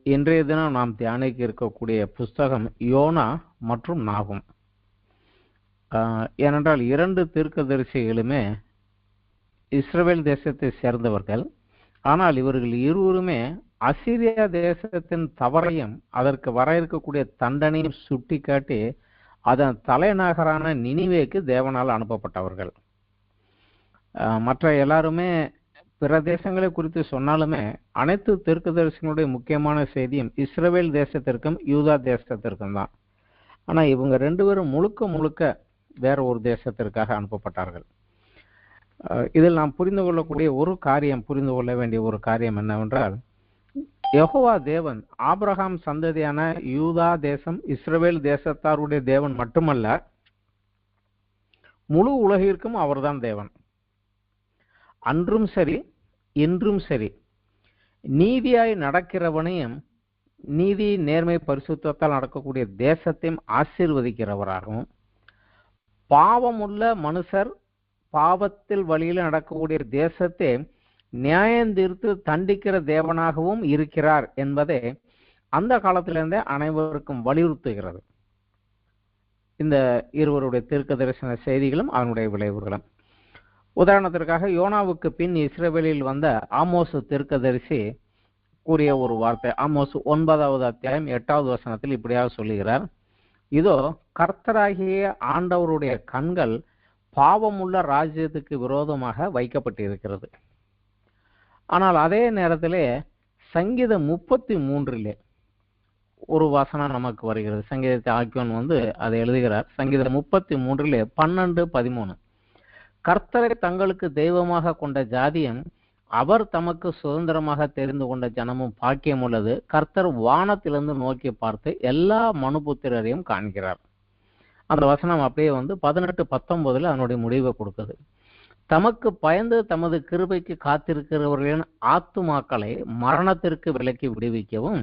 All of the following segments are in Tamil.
இன்றைய தினம் நாம் தியானிக்க இருக்கக்கூடிய புஸ்தகம் யோனா மற்றும் நாகும். ஏனென்றால் இரண்டு தீர்க்கதரிசிகளுமே இஸ்ரவேல் தேசத்தை சேர்ந்தவர்கள். ஆனால் இவர்கள் இருவருமே அசீரியா தேசத்தின் தவறையும் அதற்கு வர இருக்கக்கூடிய தண்டனையும் சுட்டி காட்டி அதன் தலைநகரான நினிவேக்கு தேவனால் அனுப்பப்பட்டவர்கள். மற்ற எல்லாருமே பிற தேசங்களை குறித்து சொன்னாலுமே அனைத்து தீர்க்கதரிசிகளுடைய முக்கியமான செய்தியும் இஸ்ரவேல் தேசத்திற்கும் யூதா தேசத்திற்கும் தான். ஆனால் இவங்க ரெண்டு பேரும் முழுக்க முழுக்க வேற ஒரு தேசத்திற்காக அனுப்பப்பட்டார்கள். இதில் நாம் புரிந்து கொள்ள வேண்டிய ஒரு காரியம் என்னவென்றால், யெகோவா தேவன் ஆபிரகாம் சந்ததியான யூதா தேசம் இஸ்ரவேல் தேசத்தாருடைய தேவன் மட்டுமல்ல, முழு உலகிற்கும் அவர்தான் தேவன். அன்றும் சரி இன்றும் சரி நீதியாய் நடக்கிறவனையும் நீதி நேர்மை பரிசுத்தத்தால் நடக்கக்கூடிய தேசத்தையும் ஆசீர்வதிக்கிறவராகவும், பாவமுள்ள மனுஷர் பாவத்தில் வழியில் நடக்கக்கூடிய தேசத்தை நியாயந்தீர்த்து தண்டிக்கிற தேவனாகவும் இருக்கிறார் என்பதை அந்த காலத்திலிருந்தே அனைவருக்கும் வலியுறுத்துகிறது இந்த இருவருடைய தீர்க்க தரிசன செய்திகளும் அதனுடைய விளைவுகளும். உதாரணத்திற்காக யோனாவுக்கு பின் இஸ்ரவேலில் வந்த ஆமோசு தீர்க்கதரிசி கூறிய ஒரு வார்த்தை, ஆமோசு 9வது அத்தியாயம் 8வது வசனத்தில் இப்படியாக சொல்லுகிறார்: இதோ கர்த்தராகிய ஆண்டவருடைய கண்கள் பாவமுள்ள ராஜ்யத்துக்கு விரோதமாக வைக்கப்பட்டிருக்கிறது. ஆனால் அதே நேரத்திலே சங்கீதம் 33 ஒரு வசனம் நமக்கு வருகிறது. சங்கீதத்தை ஆக்கியோன் அதை எழுதுகிறார். சங்கீதம் 33 12, 13: கர்த்தரை தங்களுக்கு தெய்வமாக கொண்ட ஜாதியும் அவர் தமக்கு சுதந்திரமாக தெரிந்து கொண்ட ஜனமும் பாக்கியம் உள்ளது. கர்த்தர் வானத்திலிருந்து நோக்கி பார்த்து எல்லா மனுபுத்திரரையும் காண்கிறார். அந்த வசனம் அப்படியே 18, 19 அதனுடைய முடிவை கொடுக்குது. தமக்கு பயந்து தமது கிருபைக்கு காத்திருக்கிறவர்களின் ஆத்துமாக்களை மரணத்திற்கு விலக்கி விடுவிக்கவும்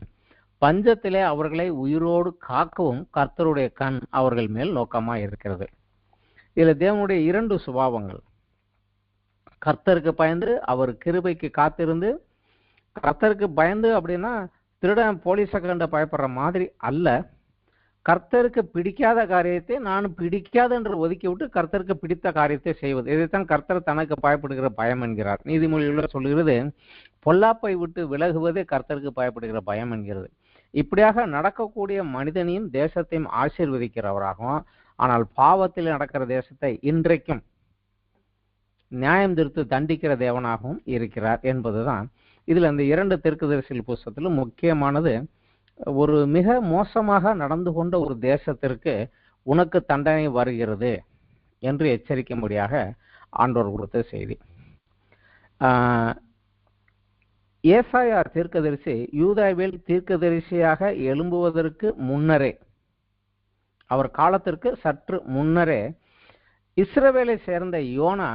பஞ்சத்திலே அவர்களை உயிரோடு காக்கவும் கர்த்தருடைய கண் அவர்கள் மேல் நோக்கமாக இருக்கிறது. இதுல தேவனுடைய இரண்டு சுபாவங்கள், கர்த்தருக்கு பயந்து அவர் கிருபைக்கு காத்திருந்து. கர்த்தருக்கு பயந்து அப்படின்னா திருடன் போலீஸை கண்டு பயப்படுற மாதிரி அல்ல. கர்த்தருக்கு பிடிக்காத காரியத்தை நான் பிடிக்காது என்று ஒதுக்கி விட்டு கர்த்தருக்கு பிடித்த காரியத்தை செய்வது, இதைத்தான் கர்த்தர் தனக்கு பயப்படுகிற பயம் என்கிறார். நீதிமொழிகளில் சொல்கிறது, பொல்லாப்பை விட்டு விலகுவதே கர்த்தருக்கு பயப்படுகிற பயம் என்கிறது. இப்படியாக நடக்கக்கூடிய மனிதனையும் தேசத்தையும் ஆசீர்வதிக்கிறவராகவும், ஆனால் பாவத்தில் நடக்கிற தேசத்தை இன்றைக்கும் நியாயம் தீர்த்து தண்டிக்கிற தேவனாகவும் இருக்கிறார் என்பதுதான் இதில் அந்த இரண்டு தீர்க்கதரிசிகள் புஸ்தகத்திலும் முக்கியமானது. ஒரு மிக மோசமாக நடந்து கொண்ட ஒரு தேசத்திற்கு உனக்கு தண்டனை வருகிறது என்று எச்சரிக்கும்படியாக ஆண்டவர் கொடுத்த செய்தி. ஏசாயா தீர்க்கதரிசி யூதாவில் தீர்க்கதரிசியாக எழும்புவதற்கு முன்னரே, அவர் காலத்திற்கு சற்று முன்னரே, இஸ்ரவேலை சேர்ந்த யோனா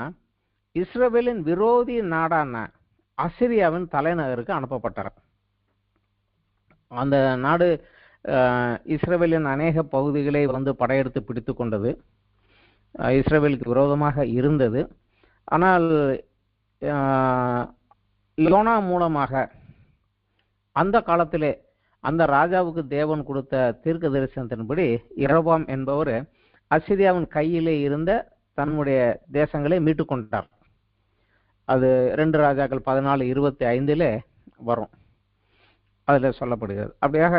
இஸ்ரவேலின் விரோதி நாடான அசிரியாவின் தலைநகருக்கு அனுப்பப்பட்டார். அந்த நாடு இஸ்ரவேலின் அநேக பகுதிகளை படையெடுத்து பிடித்து கொண்டது, இஸ்ரவேலுக்கு விரோதமாக இருந்தது. ஆனால் யோனா மூலமாக அந்த காலத்திலே அந்த ராஜாவுக்கு தேவன் கொடுத்த தீர்க்க தரிசனத்தின்படி யெரொபெயாம் என்பவர் அசீரியாவின் கையிலே இருந்த தன்னுடைய தேசங்களை மீட்டு கொண்டார். அது 2 ராஜாக்கள் 14:25 வரும், அதில் சொல்லப்படுகிறது. அப்படியாக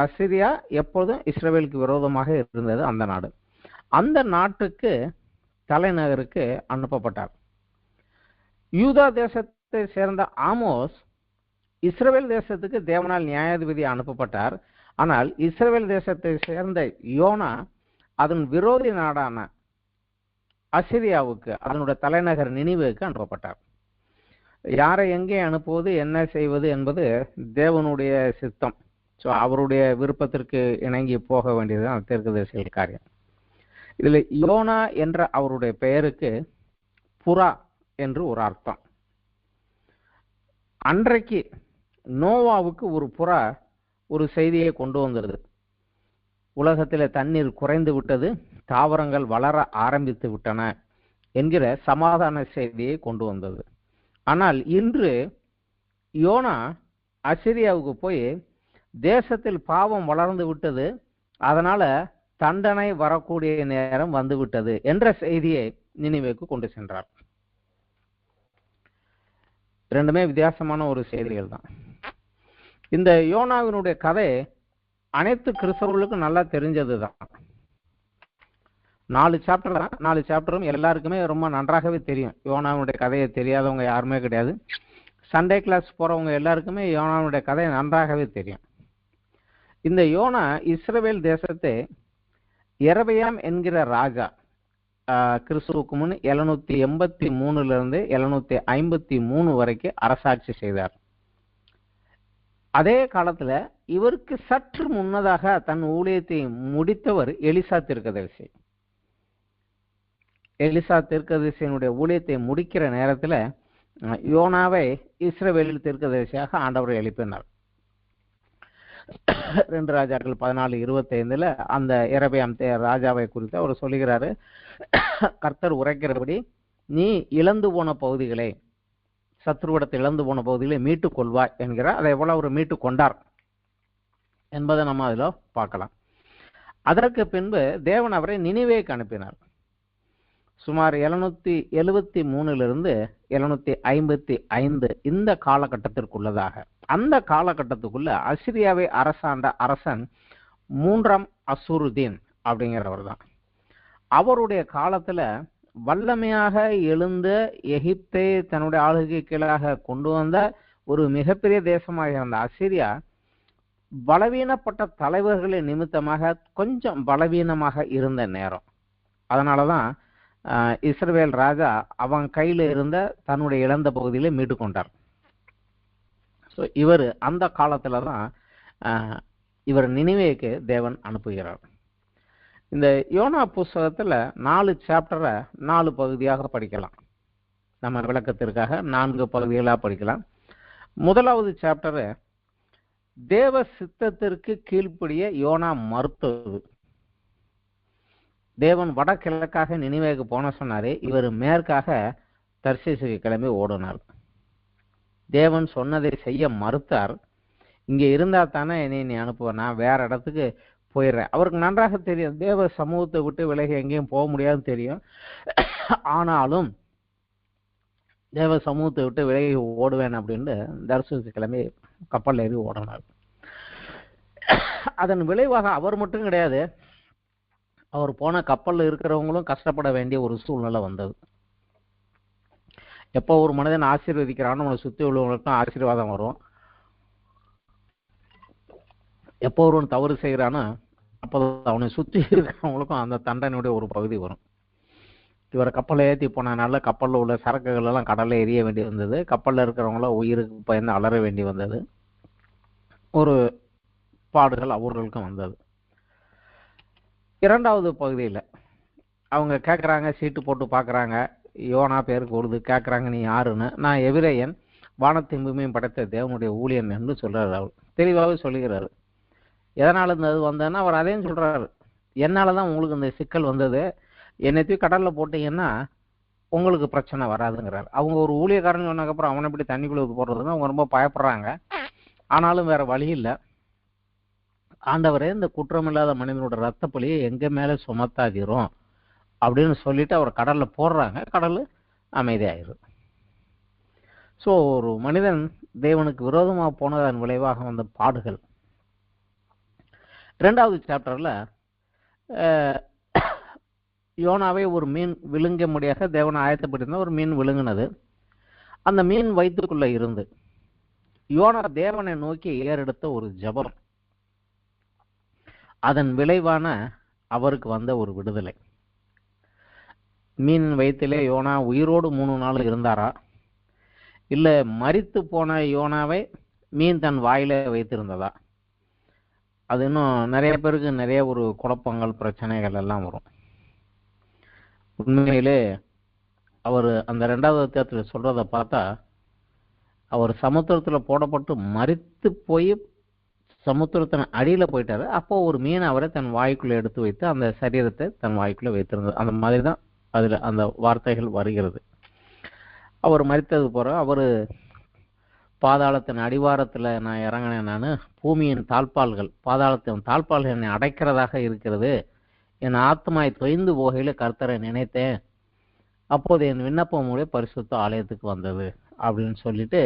அசீரியா எப்போதும் இஸ்ரவேலுக்கு விரோதமாக இருந்தது அந்த நாடு. அந்த நாட்டுக்கு தலைநகருக்கு அனுப்பப்பட்டார். யூதா தேசத்தை சேர்ந்த ஆமோஸ் இஸ்ரவேல் தேசத்துக்கு தேவனால் நியாயாதிபதி அனுப்பப்பட்டார். ஆனால் இஸ்ரவேல் தேசத்தை சேர்ந்த யோனா அதன் விரோதி நாடான அசிரியாவுக்கு, அதனுடைய தலைநகர் நினிவேக்கு அனுப்பப்பட்டார். யாரை எங்கே அனுப்புவது, என்ன செய்வது என்பது தேவனுடைய சித்தம். ஸோ அவருடைய விருப்பத்திற்கு இணங்கி போக வேண்டியதுதான் தீர்க்கதரிசிகள் காரியம். இதில் யோனா என்ற அவருடைய பெயருக்கு புறா என்று ஒரு அர்த்தம். அன்றைக்கு நோவாவுக்கு ஒரு புறா ஒரு செய்தியை கொண்டு வந்தது. உலகத்தில் தண்ணீர் குறைந்து விட்டது, தாவரங்கள் வளர ஆரம்பித்து விட்டன என்கிற சமாதான செய்தியை கொண்டு வந்தது. ஆனால் இன்று யோனா அசிரியாவுக்கு போய் தேசத்தில் பாவம் வளர்ந்து விட்டது, அதனால தண்டனை வரக்கூடிய நேரம் வந்து விட்டது என்ற செய்தியை நினிவேக்கு கொண்டு சென்றார். இரண்டுமே வித்தியாசமான ஒரு செய்திகள் தான். இந்த யோனாவினுடைய கதை அனைத்து கிறிஸ்தவர்களுக்கும் நல்லா தெரிஞ்சது தான். 4 சாப்டர் தான். 4 சாப்டரும் எல்லாருக்குமே ரொம்ப நன்றாகவே தெரியும். யோனாவினுடைய கதையை தெரியாதவங்க யாருமே கிடையாது. சண்டே கிளாஸ் போறவங்க எல்லாருக்குமே யோனாவினுடைய கதை நன்றாகவே தெரியும். இந்த யோனா இஸ்ரவேல் தேசத்தை யெரொபெயாம் என்கிற ராஜா கிறிஸ்துவுக்கு முன் 783 753 வரைக்கும் அரசாட்சி செய்தார். அதே காலத்துல இவருக்கு சற்று முன்னதாக தன் ஊழியத்தை முடித்தவர் எலிசா தீர்க்கதரிசி. எலிசா தீர்க்கதரிசியினுடைய ஊழியத்தை முடிக்கிற நேரத்துல யோனாவை இஸ்ரவேலில் தீர்க்கதரிசியாக ஆண்டவர் எழுப்பினார். 2 ராஜாக்கள் 14:25 அந்த யெரொபெயாம் ராஜாவை குறித்து அவர் சொல்லுகிறாரு, கர்த்தர் உரைக்கிறபடி நீ இழந்து போன பகுதிகளை, சத்ருவிடத்தை இழந்து போன பகுதிகளை மீட்டுக் கொள்வாய் என்கிறார். அதை எவ்வளவு அவர் மீட்டு கொண்டார் என்பதை நம்ம அதில் பார்க்கலாம். அதற்கு பின்பு தேவன் அவரை நினிவேக்கு அனுப்பினார். சுமார் 773 755 இந்த காலகட்டத்திற்குள்ளதாக. அந்த காலகட்டத்துக்குள்ள அசிரியாவை அரசாண்ட அரசன் 3ஆம் அசுருதீன் அப்படிங்கிறவர் தான். அவருடைய காலத்துல வல்லமையாக எழுந்த எகிப்தை தன்னுடைய ஆளுகை கீழாக கொண்டு வந்த ஒரு மிகப்பெரிய தேசமாக இருந்த அசிரியா பலவீனப்பட்ட தலைவர்களின் நிமித்தமாக கொஞ்சம் பலவீனமாக இருந்த நேரம். அதனாலதான் இஸ்ரவேல் ராஜா அவன் கையில இருந்த தன்னுடைய இழந்த பகுதியில மீட்டு கொண்டார். ஸோ இவர் அந்த காலத்துல தான் இவர் நினிவேக்கு தேவன் அனுப்புகிறார். இந்த யோனா புஸ்தகத்துல 4 சாப்டரை 4 பகுதியாக படிக்கலாம். நம்ம விளக்கத்திற்காக 4 பகுதிகளாக படிக்கலாம். முதலாவது சாப்டரு தேவ சித்தத்திற்கு கீழ்ப்படிய யோனா மறுத்தது. தேவன் வடகிழக்காக நினிவேக்கு போன சொன்னாரு, இவர் மேற்காக தர்சீசுக்கு கிளம்பி ஓடினார். தேவன் சொன்னதை செய்ய மறுத்தார். இங்க இருந்தா தானே என்னை நீ அனுப்புவேன், நான் வேற இடத்துக்கு போயிடுறேன். அவருக்கு நன்றாக தெரியும் தேவ சமூகத்தை விட்டு விலகி எங்கேயும் போக முடியாதுன்னு தெரியும். ஆனாலும் தேவ சமூகத்தை விட்டு விலகி ஓடுவேன் அப்படின்னு தர்சீசுக்கு கிளம்பி கப்பல் ஏறி ஓடினார். அதன் விளைவாக அவர் மட்டும் கிடையாது, அவர் போன கப்பல்ல இருக்கிறவங்களும் கஷ்டப்பட வேண்டிய ஒரு சூழ்நிலை வந்தது. எப்போ ஒரு மனிதன் ஆசீர்வதிக்கிறான்னு அவனை சுற்றி உள்ளவங்களுக்கும் ஆசீர்வாதம் வரும். எப்போ ஒருவன் தவறு செய்கிறானோ அப்போ அவனை சுற்றி இருக்கிறவங்களுக்கும் அந்த தண்டனையுடைய ஒரு பகுதி வரும். இவரை கப்பலை ஏற்றி போனதுனால கப்பலில் உள்ள சரக்குகள் எல்லாம் கடலில் எரிய வேண்டி வந்தது. கப்பலில் இருக்கிறவங்களாம் உயிருக்கு பயந்து அலற வேண்டி வந்தது. ஒரு பாடுகள் அவர்களுக்கும் வந்தது. 2வது பகுதியில் அவங்க கேட்குறாங்க, சீட்டு போட்டு பார்க்குறாங்க, யோனா பேருக்கு வருது, கேட்குறாங்க நீ யாருன்னு. நான் எபிரேயன், வானத்தையும் பூமியும் படைத்த தேவனுடைய ஊழியன் என்று சொல்கிறார். அவர் தெளிவாகவே சொல்லுகிறாரு. எதனால் இந்த இது வந்ததுன்னா அவர் அதையும் சொல்கிறாரு, என்னால் தான் உங்களுக்கு இந்த சிக்கல் வந்தது, என்னத்தையும் கடலில் போட்டிங்கன்னா உங்களுக்கு பிரச்சனை வராதுங்கிறார். அவங்க ஒரு ஊழியக்காரன் சொன்னதுக்கப்புறம் அவனை எப்படி தண்ணிக்குள்ளே போடுறதுன்னு அவங்க ரொம்ப பயப்படுறாங்க. ஆனாலும் வேற வழி இல்லை. ஆண்டவரே இந்த குற்றமில்லாத மனிதனோட ரத்த பலியை எங்க மேலே சுமத்தாதிரும் அப்படின்னு சொல்லிட்டு அவர் கடலில் போடுறாங்க. கடல் அமைதியாயிரும். ஸோ ஒரு மனிதன் தேவனுக்கு விரோதமாக போனதன் விளைவாக வந்த பாடுகள். 2வது சாப்டர்ல யோனாவை ஒரு மீன் விழுங்க முடியாத தேவனை ஆயத்தப்பட்டிருந்த ஒரு மீன் விழுங்கினது. அந்த மீன் வயிற்றுக்குள்ள இருந்து யோனா தேவனை நோக்கி ஏறெடுத்த ஒரு ஜெபம், அதன் விளைவான அவருக்கு வந்த ஒரு விடுதலை. மீன் வயிற்றிலே யோனா உயிரோடு 3 நாள் இருந்தாரா, இல்ல மரித்து போன யோனாவை மீன் தன் வாயில வைத்திருந்ததா? அது இன்னும் நிறைய பேருக்கு நிறைய ஒரு குழப்பங்கள் பிரச்சனைகள் எல்லாம் வரும். உண்மையிலே அவர் அந்த 2வது அத்தியாயத்தில் சொல்றத பார்த்தா அவர் சமுத்திரத்துல போடப்பட்டு மரித்து போய் சமுத்திரத்தின் அடியில போயிட்டாரு. அப்போ ஒரு மீன் அவரை தன் வாய்க்குள்ள எடுத்து வைத்து அந்த சரீரத்தை தன் வாய்க்குள்ள வைத்திருந்தது. அந்த மாதிரி தான் அதுல அந்த வார்த்தைகள் வருகிறது. அவர் மரித்தது போற அவர் பாதாளத்தின் அடிவாரத்தில் நான் இறங்கினேன். நான் பூமியின் தாழ்பால்கள், பாதாளத்தின் தாழ்பால்கள் என்னை அடைக்கிறதாக இருக்கிறது. என் ஆத்மாய் தொய்ந்து போகையில் கர்த்தரை நினைத்தேன். அப்போது என் விண்ணப்பம் மூலம் பரிசுத்த ஆலயத்துக்கு வந்தது அப்படின்னு சொல்லிட்டு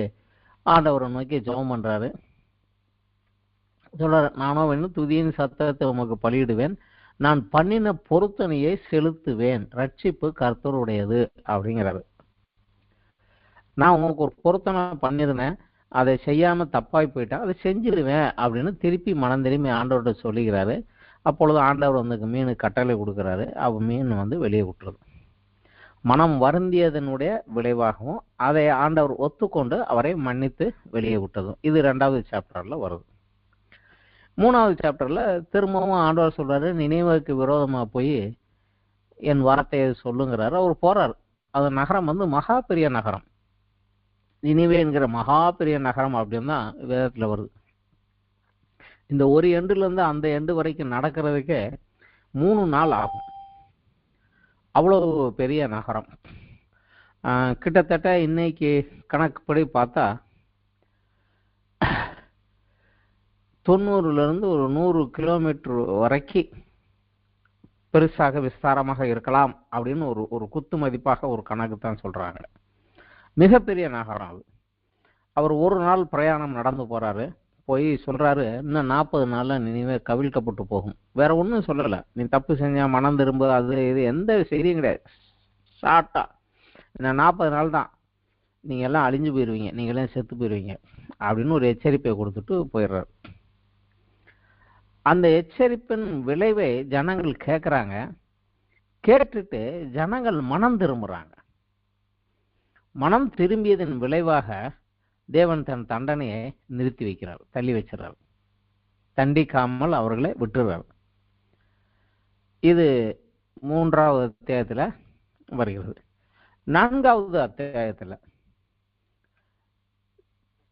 ஆண்டவரை நோக்கி ஜெபம் பண்றாரு. சொல்றாரு, நானோ வேணும் துதியின் சத்தத்தை உமக்கு பலியிடுவேன், நான் பண்ணின பொருத்தனையை செலுத்துவேன், ரட்சிப்பு கர்த்தருடையது அப்படிங்கிறாரு. நான் உங்களுக்கு ஒரு பொருத்தனை பண்ணியிருந்தேன், அதை செய்யாம தப்பாய் போயிட்டா அதை செஞ்சிடுவேன் அப்படின்னு திருப்பி மனம் திரும்பி ஆண்டவர்கிட்ட சொல்லிக்கிறாரு. அப்பொழுது ஆண்டவர் வந்து மீன் கட்டளை கொடுக்குறாரு. மீன் வெளியே விட்டுருது. மனம் வருந்தியதனுடைய விளைவாகவும் அதை ஆண்டவர் ஒத்துக்கொண்டு அவரை மன்னித்து வெளியே விட்டதும் இது 2வது சாப்டர்ல வருது. 3வது சாப்டர்ல திரும்பவும் ஆண்டவர் சொல்றாரு, நினைவுக்கு விரோதமா போய் என் வார்த்தையை சொல்லுங்கிறாரு. அவர் போறாரு. அது நகரம் மகா பெரிய நகரம், நினைவே என்கிற மகா பெரிய நகரம் அப்படின்னு தான் வேதத்துல வருது. இந்த ஒரு எண்டுல இருந்து அந்த எண்டு வரைக்கும் நடக்கிறதுக்கே 3 நாள் ஆகும். அவ்வளவு பெரிய நகரம். கிட்டத்தட்ட இன்னைக்கு கணக்குப்படி பார்த்தா 90 ஒரு 100 கிலோமீட்டர் வரைக்கும் பெருசாக விஸ்தாரமாக இருக்கலாம் அப்படின்னு ஒரு குத்து மதிப்பாக ஒரு கணக்கு தான் சொல்றாங்க. மிகப்பெரிய நகரம் அது. அவர் ஒரு நாள் பிரயாணம் நடந்து போறாரு. போய் சொல்றாரு, இன்னும் 40 நாள்ல நினைவே கவிழ்க்கப்பட்டு போகும். வேற ஒன்றும் சொல்லல, நீ தப்பு செஞ்சா மனம் திரும்ப, அது இது எந்த செய்தியும் கிடையாது. ஷார்ட்டா இன்னும் 40 நாள் தான், நீங்க எல்லாம் அழிஞ்சு போயிடுவீங்க, நீங்க எல்லாம் செத்து போயிடுவீங்க அப்படின்னு ஒரு எச்சரிப்பை கொடுத்துட்டு போயிடுறாரு. அந்த எச்சரிப்பின் விளைவை ஜனங்கள் கேட்குறாங்க. கேட்டுட்டு ஜனங்கள் மனம் திரும்புறாங்க. மனம் திரும்பியதன் விளைவாக தேவன் தன் தண்டனையை நிறுத்தி வைக்கிறார், தள்ளி வச்சிடறார், தண்டிக்காமல் அவர்களை விட்டுறார். இது 3வது அத்தியாயத்துல வருகிறது. 4வது அத்தியாயத்துல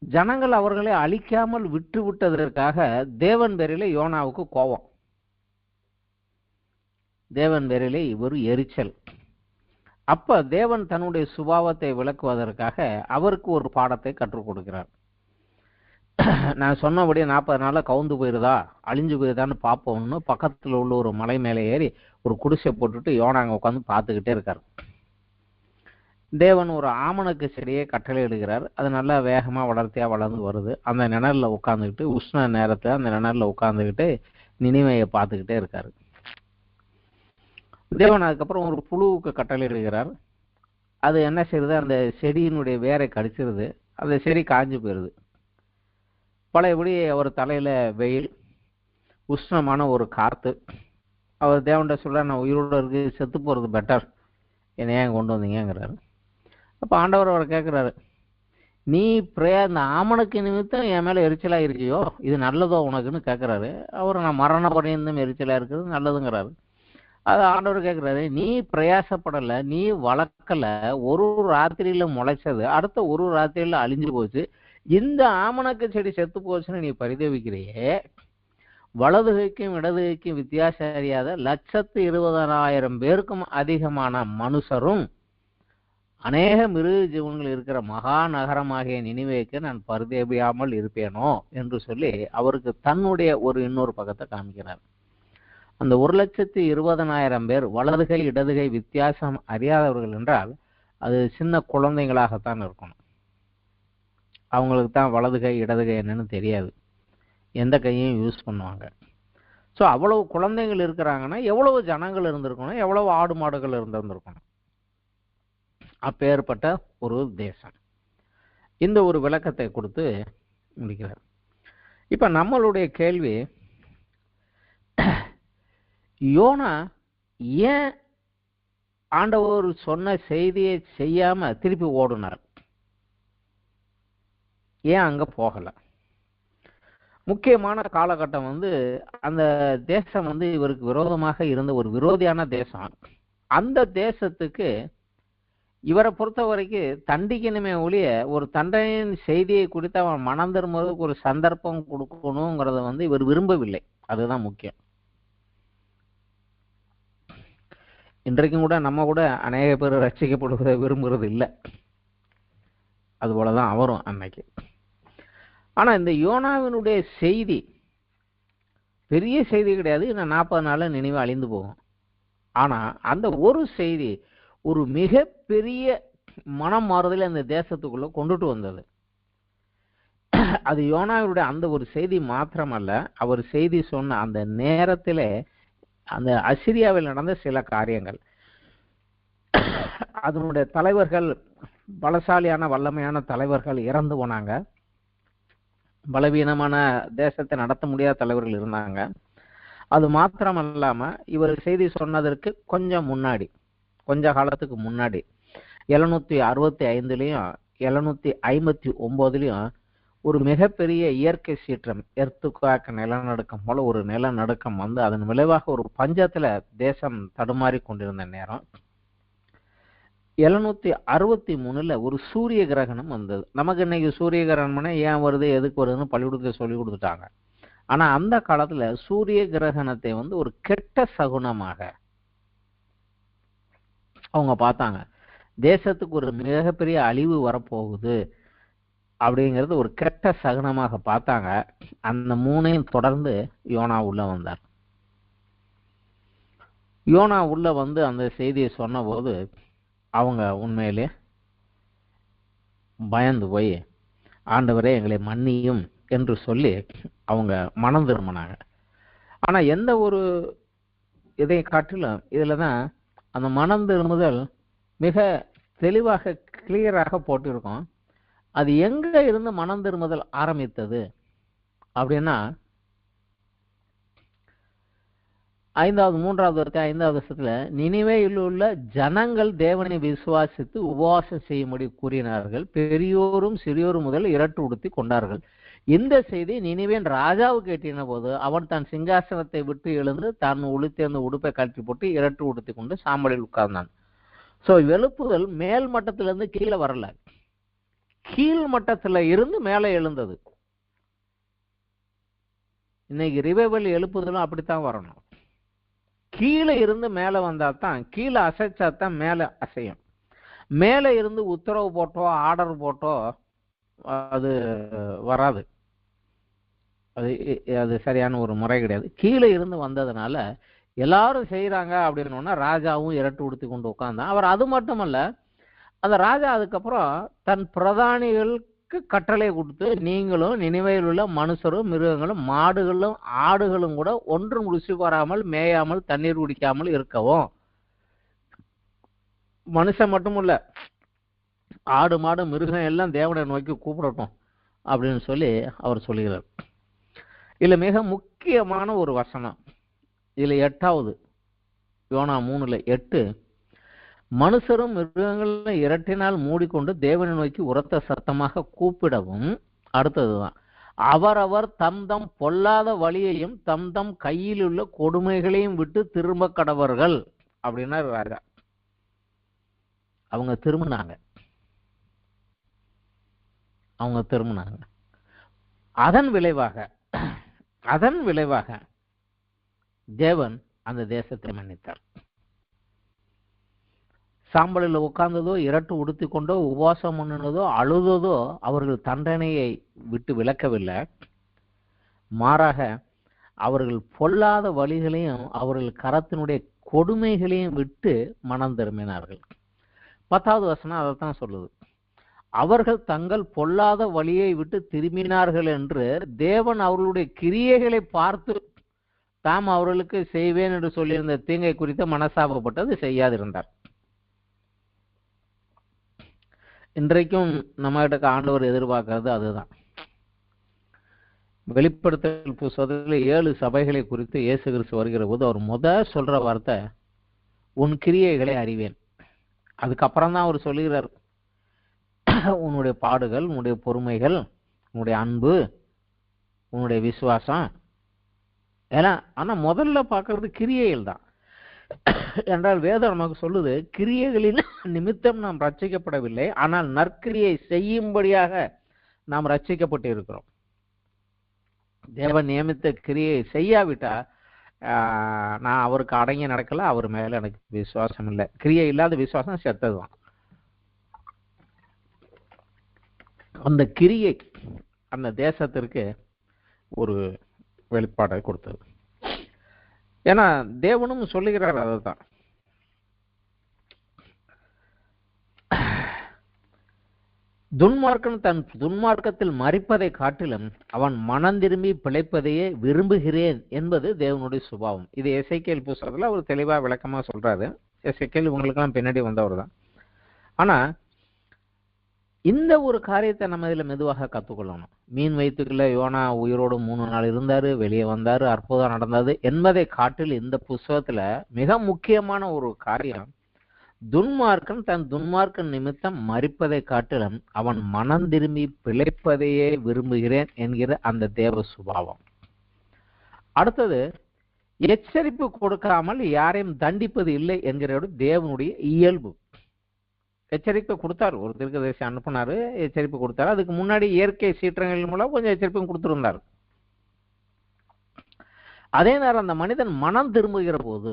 ஜனங்கள் அவர்களை அழிக்காமல் விட்டு விட்டதற்காக தேவன் பேரிலே யோனாவுக்கு கோபம், தேவன் பேரிலே இவர் எரிச்சல். அப்ப தேவன் தன்னுடைய சுபாவத்தை விளக்குவதற்காக அவருக்கு ஒரு பாடத்தை கற்றுக் கொடுக்கிறார். நான் சொன்னபடி 40 நாள்ல கவுந்து போயிருதா, அழிஞ்சு போயிருதான்னு பார்ப்போம்னு பக்கத்துல உள்ள ஒரு மலை மேலே ஏறி ஒரு குடிசை போட்டுட்டு யோனாங்க உட்காந்து பார்த்துக்கிட்டே இருக்காரு. தேவன் ஒரு ஆமணக்கு செடியை கட்டளை இடுகிறார். அது நல்லா வேகமா வளர்த்தியா வளர்ந்து வருது. அந்த நிழல்ல உட்காந்துக்கிட்டு, உஷ்ண நேரத்துல அந்த நிழல்ல உட்காந்துக்கிட்டு நினைவையை பார்த்துக்கிட்டே இருக்காரு. தேவன் அதுக்கப்புறம் ஒரு புழுவுக்கு கட்டளை இடுகிறார். அது என்ன செய்யுது, அந்த செடியினுடைய வேரை கடிச்சிருது. அந்த செடி காஞ்சு போயிருது. பழையபடி அவர் தலையில வெயில், உஷ்ணமான ஒரு காற்று. அவர் தேவன்கிட்ட சொல்ற, நான் உயிரோடு இருக்கு, செத்து போறது பெட்டர், என்னை ஏன் கொண்டு வந்தீங்கிறாரு. அப்ப ஆண்டவர் அவரை கேட்கிறாரு, நீ இந்த ஆமனுக்கு நிமித்தம் என் மேல எரிச்சலா இருக்கியோ, இது நல்லதோ உனக்குன்னு கேட்கிறாரு. அவர், நான் மரண பரியந்தம் எரிச்சலா இருக்குது, நல்லதுங்கிறாரு. அது ஆண்டவர் கேட்கிறாரு, நீ பிரயாசப்படல, நீ வளர்க்கல, ஒரு ராத்திரியில முளைச்சது அடுத்த ஒரு ராத்திரியில அழிஞ்சு போச்சு, இந்த ஆமணக்கு செடி செத்து போச்சுன்னு நீ பரிதவிக்கிறையே, வலதுகைக்கும் இடதுகைக்கும் வித்தியாசம் அறியாத 120,000 பேருக்கும் அதிகமான மனுஷரும் அநேக மிருக ஜீவன்கள் இருக்கிற மகா நகரமாகிய நினிவேக்கு நான் பரிதவியாமல் இருப்பேனோ என்று சொல்லி அவருக்கு தன்னுடைய இன்னொரு பக்கத்தை காமிக்கிறார். அந்த 120,000 பேர் வலதுகை இடதுகை வித்தியாசம் அறியாதவர்கள் என்றால் அது சின்ன குழந்தைகளாகத்தான் இருக்கணும். அவங்களுக்கு தான் வலதுகை இடதுகை என்னன்னு தெரியாது, எந்த கையையும் யூஸ் பண்ணுவாங்க. ஸோ அவ்வளவு குழந்தைகள் இருக்கிறாங்கன்னா எவ்வளவு ஜனங்கள் இருந்திருக்கணும், எவ்வளவு ஆடு மாடுகள் இருந்திருக்கணும். அப்பேற்பட்ட ஒரு தேசம். இந்த ஒரு விளக்கத்தை கொடுத்து முடிக்கிறார். இப்ப நம்மளுடைய கேள்வி, யோனா ஏன் ஆண்டவர் சொன்ன செய்தியை செய்யாம திருப்பி ஓடுனார், ஏன் அங்க போகல? முக்கியமான காலகட்டம் அந்த தேசம் இவருக்கு விரோதமாக இருந்த ஒரு விரோதியான தேசம். அந்த தேசத்துக்கு இவரை பொறுத்த வரைக்கும் தண்டிக்கணுமே ஒழிய ஒரு தண்டனையின் செய்தியை குறித்து அவன் மனம் திரும்புவதற்கு ஒரு சந்தர்ப்பம் கொடுக்கணுங்கிறத இவர் விரும்பவில்லை. அதுதான் முக்கியம். இன்றைக்கும் கூட நம்ம கூட அநேக பேர் ரட்சிக்கப்படுவதை விரும்புறது இல்லை. அது போலதான் அவரும் அன்னைக்கு ஆனா இந்த யோனாவினுடைய செய்தி பெரிய செய்தி கிடையாது. இன்னும் 40 நாள்ல நினைவு அழிந்து போகும். ஆனா அந்த ஒரு செய்தி ஒரு மிகப்பெரிய மனம் மாறுதலை அந்த தேசத்துக்குள்ள கொண்டுட்டு வந்தது. அது யோனாவுடைய அந்த ஒரு செய்தி மாத்திரமல்ல, அவர் செய்தி சொன்ன அந்த நேரத்திலே அந்த அசிரியாவில் நடந்த சில காரியங்கள், அதனுடைய தலைவர்கள், பலசாலியான வல்லமையான தலைவர்கள் இறந்து போனாங்க. பலவீனமான தேசத்தை நடத்த முடியாத தலைவர்கள் இருந்தாங்க. அது மாத்திரமல்லாம இவர் செய்தி சொன்னதற்கு கொஞ்சம் முன்னாடி, கொஞ்ச காலத்துக்கு முன்னாடி 765லயும் 759லயும் ஒரு மிகப்பெரிய இயற்கை சீற்றம், எர்த்துக்வாக், நிலநடுக்கம் போல ஒரு நிலநடுக்கம் வந்து அதன் விளைவாக ஒரு பஞ்சத்துல தேசம் தடுமாறி கொண்டிருந்த நேரம் 763ல ஒரு சூரிய கிரகணம் வந்தது. நமக்கு இன்னைக்கு சூரிய கிரகணம்னா ஏன் வருது, எதுக்கு வருதுன்னு பள்ளிக்கூடத்தில் சொல்லி கொடுத்துட்டாங்க. ஆனா அந்த காலத்துல சூரிய கிரகணத்தை வந்து ஒரு கெட்ட சகுனமாக அவங்க பார்த்தாங்க. தேசத்துக்கு ஒரு மிகப்பெரிய அழிவு வரப்போகுது அப்படிங்கிறது ஒரு கெட்ட சகுனமாக பார்த்தாங்க. அந்த மூணையும் தொடர்ந்து யோனா உள்ள வந்தார். யோனா உள்ள வந்து அந்த செய்தியை சொன்ன போது அவங்க உண்மையிலே பயந்து போய், ஆண்டவரே எங்களை மன்னியும் என்று சொல்லி அவங்க மனம் திரும்பினாங்க. ஆனா எந்த ஒரு இதை காட்டிலும் இதுலதான் அந்த மனம் திரும்புதல் மிக தெளிவாக கிளியராக போட்டிருக்கோம். அது எங்க இருந்து மனம் திரும்புதல் ஆரம்பித்தது அப்படின்னா, 3வது வருஷத்துல நினிவேயில் உள்ள ஜனங்கள் தேவனை விசுவாசித்து உபவாசம் செய்யும்படி கூறினார்கள். பெரியோரும் சிறியோரும் முதல் இரட்டு உடுத்தி கொண்டார்கள். இந்த செய்தி நினிவேன் ராஜாவுக்கு எட்டின போது அவன் தன் சிங்காசனத்தை விட்டு எழுந்து தான் உளுத்தேர்ந்த உடுப்பை கழட்டி போட்டு இரட்டு உடுத்தி கொண்டு சாம்பலில் உட்கார்ந்தான். சோ எழுப்புதல் மேல் மட்டத்திலிருந்து கீழே வரல, கீழ் மட்டத்துல இருந்து மேலே எழுந்தது. இன்னைக்கு ரிவைவல் எழுப்புதலும் அப்படித்தான் வரணும். கீழே இருந்து மேலே வந்தாதான், கீழே அசைச்சாதான் மேலே அசையும். மேலே இருந்து உத்தரவு போட்டோ ஆர்டர் போட்டோ அது வராது. அது சரியான ஒரு முறை கிடையாது. கீழே இருந்து வந்ததுனால எல்லாரும் செய்யறாங்க அப்படின்னா ராஜாவும் இரட்டு உடுத்தி கொண்டு உட்கார்ந்தான். அவர் அது மட்டுமல்ல, அந்த ராஜா அதுக்கப்புறம் தன் பிரதானிகளுக்கு கட்டளை கொடுத்து, நீங்களும் நினிவேயில் உள்ள மனுஷரும் மிருகங்களும் மாடுகளும் ஆடுகளும் கூட ஒன்றும் ருசி வராமல் மேயாமல் தண்ணீர் குடிக்காமல் இருக்கவும். மனுஷன் மட்டும் இல்ல, ஆடு மாடு மிருகம் எல்லாம் தேவனை நோக்கி கூப்பிடட்டும் அப்படின்னு சொல்லி அவர் சொல்லுகிறார். இதுல மிக முக்கியமான ஒரு வசனம், இதுல 8வது யோனா 3:8, மனுஷரும் மிருகங்களும் இரட்டினால் மூடிக்கொண்டு தேவனை நோக்கி உரத்த சத்தமாக கூப்பிடவும். அடுத்ததுதான், அவரவர் தம் தம் பொல்லாத வழியையும் தம் தம் கையில் உள்ள கொடுமைகளையும் விட்டு திரும்ப கடவர்கள் அப்படின்னா ராஜா. அவங்க திரும்பினாங்க. அதன் விளைவாக தேவன் அந்த தேசத்தை மன்னித்தார். சாம்பலில் உட்கார்ந்ததோ, இரட்டு உடுத்தி கொண்டோ, உபவாசம் பண்ணினதோ, அழுததோ அவர்கள் தண்டனையை விட்டு விலக்கவில்லை. மாறாக அவர்கள் பொல்லாத வழிகளையும் அவர்கள் கரத்தினுடைய கொடுமைகளையும் விட்டு மனம் திரும்பினார்கள். 10வது வசனம் அதைத்தான் சொல்லுது. அவர்கள் தங்கள் பொல்லாத வழியை விட்டு திரும்பினார்கள் என்று தேவன் அவர்களுடைய கிரியைகளை பார்த்து தாம் அவர்களுக்கு செய்வேன் என்று சொல்லியிருந்த தீங்கை குறித்து மனசாபப்பட்டது செய்யாதிருந்தார். இன்றைக்கும் நம்ம கிட்ட ஆண்டவர் எதிர்பார்க்கிறது அதுதான். வெளிப்படுத்தல் புத்தகத்தில் 7 சபைகளை குறித்து இயேசு கிறிஸ்து வருகிற போது அவர் சொல்ற வார்த்தை, உன் கிரியைகளை அறிவேன். அதுக்கப்புறம் தான் அவர் சொல்லுகிறார், உன்னுடைய பாடுகள், உன்னுடைய பொறுமைகள், உன்னுடைய அன்பு, உன்னுடைய விசுவாசம். ஏன்னா ஆனா முதல்ல பார்க்கறது கிரியைகள் தான். என்றால் வேதம் நமக்கு சொல்லுது, கிரியைகளின் நிமித்தம் நாம் ரட்சிக்கப்படவில்லை, ஆனால் நற்கிரியை செய்யும்படியாக நாம் ரட்சிக்கப்பட்டு இருக்கிறோம். தேவன் நியமித்த கிரியை செய்யாவிட்டா நான் அவருக்கு அடங்கி நடக்கல, அவர் மேல எனக்கு விசுவாசம் இல்லை. கிரியை இல்லாத விசுவாசம் செத்ததுதான். அந்த கிரியை அந்த தேசத்திற்கு ஒரு வெளிப்பாடை கொடுத்தது. ஏன்னா தேவனும் சொல்லுகிறார் அதுதான். துன்மார்க்கன் தன் துன்மார்க்கத்தில் மரிப்பதை காட்டிலும் அவன் மனம் திரும்பி பிழைப்பதையே விரும்புகிறேன் என்பது தேவனுடைய சுபாவம். இது எசேக்கியேல் புத்தகத்துல அவர் தெளிவா விளக்கமா சொல்றாரு. எசேக்கியேல் இவங்களுக்கெல்லாம் பின்னாடி வந்தவர் தான். ஆனா இந்த ஒரு காரியத்தை நம்ம இதுல மெதுவாக கத்துக்கொள்ளணும். மீன் வயிற்றுக்குள்ள யோனா உயிரோடு 3 நாள் இருந்தாரு, வெளியே வந்தாரு, அற்புதம் நடந்தது என்பதை காட்டில் இந்த புத்தகத்துல மிக முக்கியமான ஒரு காரியம், துன்மார்க்கன் தன் துன்மார்க்கன் நிமித்தம் மரிப்பதை காட்டிலும் அவன் மனம் திரும்பி பிழைப்பதையே விரும்புகிறேன் என்கிற அந்த தேவ சுபாவம். அடுத்தது, எச்சரிப்பு கொடுக்காமல் யாரையும் தண்டிப்பது இல்லை என்கிற தேவனுடைய இயல்பு. எச்சரிக்கை கொடுத்தாரு, ஒரு தீர்க்கதரிசி அனுப்புனாரு, எச்சரிப்பு கொடுத்தாரு. அதுக்கு முன்னாடி இயற்கை சீற்றங்கள் மூலம் கொஞ்சம் எச்சரிப்பும் கொடுத்திருந்தார். அதே நேரம் அந்த மனிதன் மனம் திரும்புகிற போது,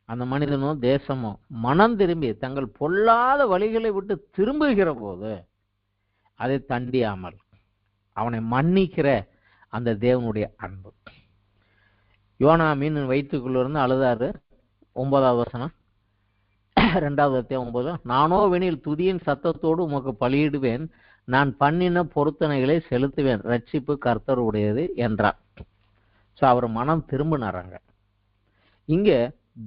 அந்த மனிதனோ தேசமோ மனம் திரும்பி தங்கள் பொல்லாத வழிகளை விட்டு திரும்புகிற போது அதை தண்டியாமல் அவனை மன்னிக்கிற அந்த தேவனுடைய அன்பு. யோனா மீன் வயிற்றுக்குள்ள இருந்து அழுதாரு. 9வது வசனம், 2வது அத்தியாயம் 9, நானோ வெனில் துதியின் சத்தத்தோடு உமக்கு பலியிடுவேன், நான் பண்ணின பொருத்தனைகளை செலுத்துவேன், ரட்சிப்பு கர்த்தர் உடையது என்றார். ஸோ அவர் மனம் திரும்பினாராங்க. இங்க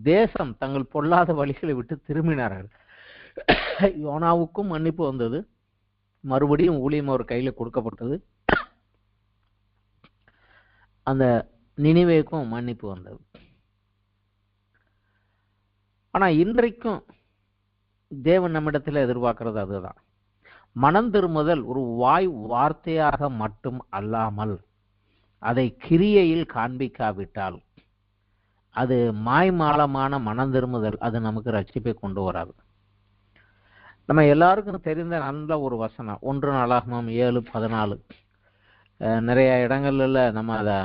தேசம் தங்கள் பொல்லாத வழிகளை விட்டு திரும்பினார்கள். யோனாவுக்கும் மன்னிப்பு வந்தது, மறுபடியும் ஊழியம் அவர் கையில கொடுக்கப்பட்டது. அந்த நினிவேக்கும் மன்னிப்பு வந்தது. ஆனா இன்றைக்கும் தேவன் நம்மிடத்தில் எதிர்பார்க்கிறது அதுதான். மனம் திரும்புதல் ஒரு வாய் வார்த்தையாக மட்டும் அல்லாமல் அதை கிரியையில் காண்பிக்காவிட்டால் அது மாய்மாலமான மனம் திரும்புதல், அது நமக்கு ரட்சிப்பை கொண்டு வராது. நம்ம எல்லாருக்கும் தெரிந்த நல்ல ஒரு வசனம் 1 நாளாகமம் 7:14. நிறைய இடங்கள்ல நம்ம அதை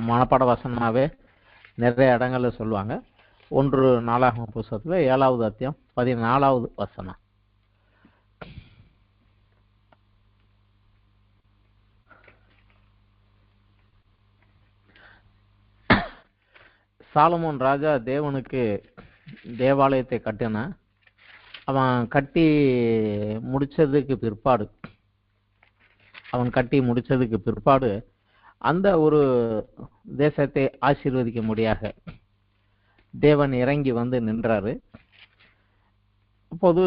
மனப்பாட வசனமாவே நிறைய இடங்கள்ல சொல்லுவாங்க. 1 நாளாகமம் புத்தகத்துல 7வது அத்தியாயம் 14வது வசனம். சாலமோன் ராஜா தேவனுக்கு தேவாலயத்தை கட்டினான். அவன் கட்டி முடிச்சதுக்கு பிற்பாடு அந்த ஒரு தேசத்தை ஆசீர்வதிக்க முடியாக தேவன் இறங்கி வந்து நின்றாரு. அப்போது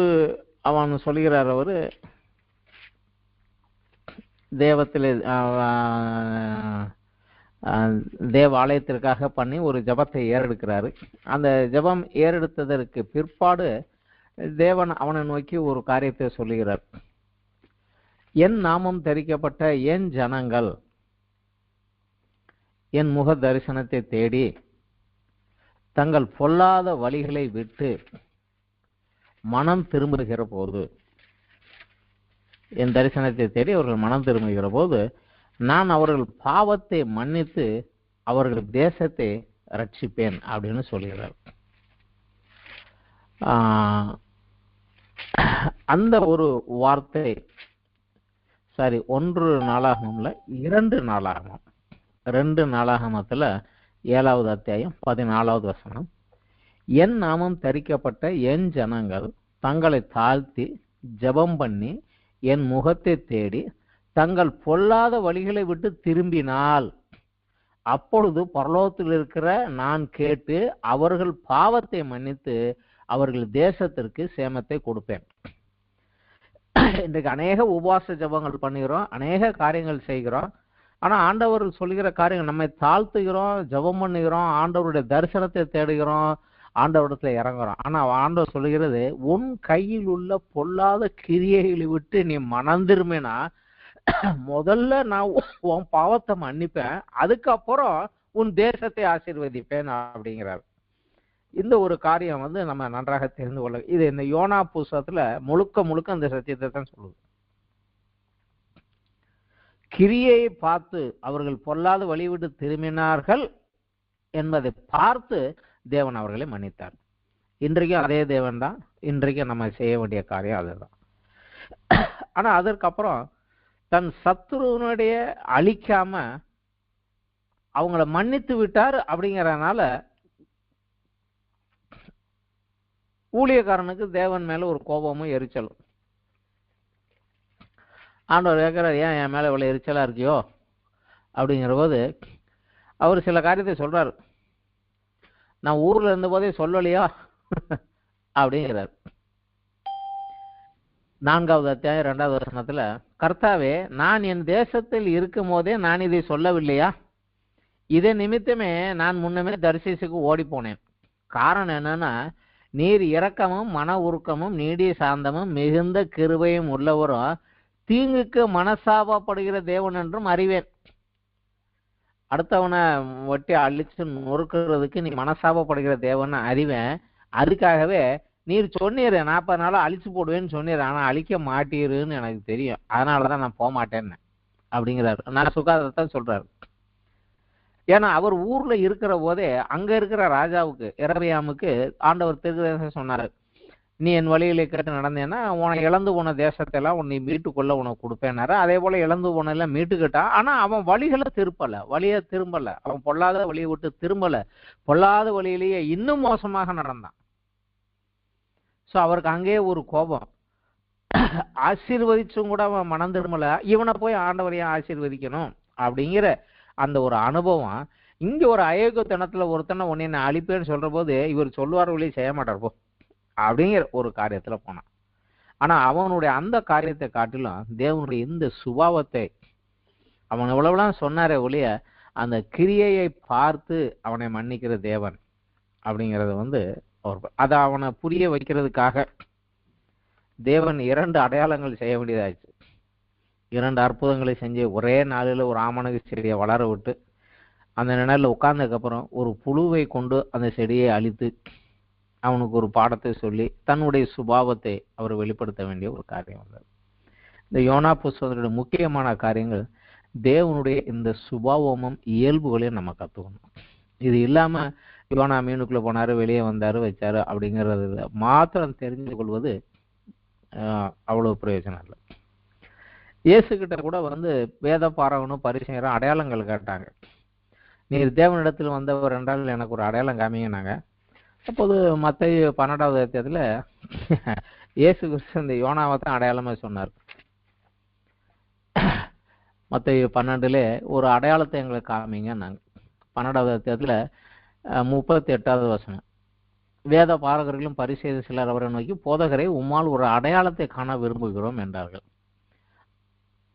அவன் சொல்கிறார், அவரு தேவாலயத்திற்காக பண்ணி ஒரு ஜபத்தை ஏறெடுக்கிறாரு. அந்த ஜபம் ஏறெடுத்ததற்கு பிற்பாடு தேவன் அவனை நோக்கி ஒரு காரியத்தை சொல்லுகிறார். என் நாமம் தரிக்கப்பட்ட என் ஜனங்கள் என் முக தரிசனத்தை தேடி தங்கள் பொல்லாத வழிகளை விட்டு மனம் திரும்புகிற போது, என் தரிசனத்தை தேடி அவர்கள் மனம் திரும்புகிற போது நான் அவர்கள் பாவத்தை மன்னித்து அவர்கள் தேசத்தை ரட்சிப்பேன் அப்படின்னு சொல்கிறார். அந்த ஒரு வார்த்தை 1 நாளாகமம்ல 2 நாளாகமம் 2 நாளாகமத்துல 7வது அத்தியாயம் 14வது வசனம், என் நாமம் தரிக்கப்பட்ட என் ஜனங்கள் தங்களை தாழ்த்தி ஜெபம் பண்ணி என் முகத்தை தேடி தங்கள் பொல்லாத வழிகளை விட்டு திரும்பினால் அப்பொழுது பரலோகத்தில் இருக்கிற நான் கேட்டு அவர்கள் பாவத்தை மன்னித்து அவர்கள் தேசத்திற்கு சேமத்தை கொடுப்பேன். இன்றைக்கு அநேக உபவாச ஜபங்கள் பண்ணுகிறோம், அநேக காரியங்கள் செய்கிறோம். ஆனா ஆண்டவர் சொல்லுகிற காரியங்கள், நம்மை தாழ்த்துகிறோம், ஜபம் பண்ணுகிறோம், ஆண்டவருடைய தரிசனத்தை தேடுகிறோம், ஆண்டவரிடத்துல இறங்குறோம். ஆனா ஆண்டவர் சொல்லுகிறது, உன் கையில் உள்ள பொல்லாத கிரியைகளை விட்டு நீ மனந்திரும்பினா முதல்ல நான் உன் பாவத்தை மன்னிப்பேன், அதுக்கப்புறம் உன் தேசத்தை ஆசீர்வதிப்பேன் அப்படிங்கிறார். இந்த ஒரு காரியம் நம்ம நன்றாக தெரிந்து கொள்ள, இது இந்த யோனா புத்தகத்துல முழுக்க அந்த சத்தியத்தை தான் சொல்லுது. கிரியை பார்த்து அவர்கள் பொல்லாத வழிவிட்டு திரும்பினார்கள் என்பதை பார்த்து தேவன் அவர்களை மன்னித்தார். இன்றைக்கும் அதே தேவன் தான். இன்றைக்கும் நம்ம செய்ய வேண்டிய காரியம் அதுதான். ஆனா அதற்கப்புறம் தன் சத்துருவனுடைய அழிக்காம அவங்கள மன்னித்து விட்டார். அப்படிங்கறதுனால ஊழியக்காரனுக்கு தேவன் மேல ஒரு கோபமும் எரிச்சலும். ஆண்டவர் கேட்கிறார், ஏன் என் மேல இவ்வளவு எரிச்சலா இருக்கியோ அப்படிங்கிற போது அவர் சில காரியத்தை சொல்றாரு. நான் ஊர்ல இருந்த போதே சொல்லலையா அப்படிங்கிறார். 4வது அத்தியாயம் 2வது வசனத்துல, கர்த்தாவே, நான் என் தேசத்தில் இருக்கும் போதே நான் இதை சொல்லவில்லையா? இதை நிமித்தமே நான் முன்னமே தரிசிசுக்கு ஓடி போனேன். காரணம் என்னன்னா, நீர் இரக்கமும் மன உருக்கமும் நீடிய சாந்தமும் மிகுந்த கிருபையும் உள்ளவரும் தீங்குக்கு மனசாபப்படுகிற தேவன் என்றும் அறிவேன். அடுத்தவனை வட்டி அழிச்சு நொறுக்கிறதுக்கு நீ மனசாபப்படுகிற தேவன் அறிவேன். அதுக்காகவே நீர் சொன்னீர் 40 நாளா அழிச்சு போடுவேன்னு சொன்னீர், ஆனா அழிக்க மாட்டீருன்னு எனக்கு தெரியும், அதனாலதான் நான் போக மாட்டேன்னு அப்படிங்கிறாரு. நான் சுகாதாரத்தான் சொல்றாரு. ஏன்னா அவர் ஊர்ல இருக்கிற போதே அங்க இருக்கிற ராஜாவுக்கு எரபியாமுக்கு ஆண்டவர் தீர்க்கதரிசனம் சொன்னாரு, நீ என் வழியிலே கேட்டு நடந்தேன்னா உனக்கு இழந்து போன தேசத்தை எல்லாம் உன்னை மீட்டுக்கொள்ள உனக்கு கொடுப்பேன்னாரு. அதே போல இழந்து போன எல்லாம் மீட்டுக்கிட்டான். ஆனா அவன் வழியை திரும்பல, அவன் பொல்லாத வழியை விட்டு திரும்பல, பொல்லாத வழியிலேயே இன்னும் மோசமாக நடந்தான். சோ அவருக்கு அங்கேயே ஒரு கோபம். ஆசீர்வதிச்சும் கூட அவன் மனம் திரும்பல, இவனை போய் ஆண்டவரையும் ஆசீர்வதிக்கணும் அப்படிங்கிற அந்த ஒரு அனுபவம். இங்க ஒரு அயோக்கியத்தனத்துல ஒருத்தனை உன்னை நான் அழிப்பேன்னு சொல்ற போது இவர் சொல்லுவார், வழியை செய்ய மாட்டார் போ அப்படிங்கிற ஒரு காரியத்துல போனான். ஆனா அவனுடைய அந்த காரியத்தை காட்டிலும் தேவனுடைய இந்த சுபாவத்தை அவன் எவ்வளவுலாம் சொன்னாரே ஒழிய அந்த கிரியையை பார்த்து அவனை மன்னிக்கிற தேவன் அப்படிங்கறது அதை அவனை புரிய வைக்கிறதுக்காக தேவன் 2 அடையாளங்கள் செய்ய வேண்டியதாச்சு. 2 அற்புதங்களை செஞ்சு ஒரே நாளில் ஒரு ஆமணக்கு செடியை வளர விட்டு அந்த நிழல்ல உட்கார்ந்ததுக்கு அப்புறம் ஒரு புழுவை கொண்டு அந்த செடியை அழித்து அவனுக்கு ஒரு பாடத்தை சொல்லி தன்னுடைய சுபாவத்தை அவர் வெளிப்படுத்த வேண்டிய ஒரு காரியம் வந்தது. இந்த யோனா புஸ்தகத்தினுடைய முக்கியமான காரியங்கள் தேவனுடைய இந்த சுபாவமும் இயல்புகளையும் நம்ம கத்துக்கணும். இது இல்லாம யோனா மீனுக்குள்ள போனாரு, வெளியே வந்தாரு, வச்சாரு அப்படிங்கறது மாத்திரம் தெரிஞ்சு கொள்வது அவ்வளவு பிரயோஜனம் இல்லை. இயேசு கிட்ட கூட வேத பாரகனும் பரிசேயரும் அடையாளங்கள் கேட்டாங்க. நீர் தேவனிடத்தில் வந்தவர் என்றால் எனக்கு ஒரு அடையாளம் காமிங்கன்னாங்க. அப்போது மத்தேயு 12வது அத்தியாயத்துல இயேசு கிறிஸ்து இந்த யோனாவை தான் அடையாளமா சொன்னார். மத்தேயு 12 ஒரு அடையாளத்தை எங்களுக்கு காமிங்கன்னாங்க. 12வது அத்தியாயத்துல 38வது வசனம், வேத பாரகர்களும் பரிசேயரும் சிலர் அவரை நோக்கி, போதகரை, உம்மால் ஒரு அடையாளத்தை காண விரும்புகிறோம் என்றார்கள்.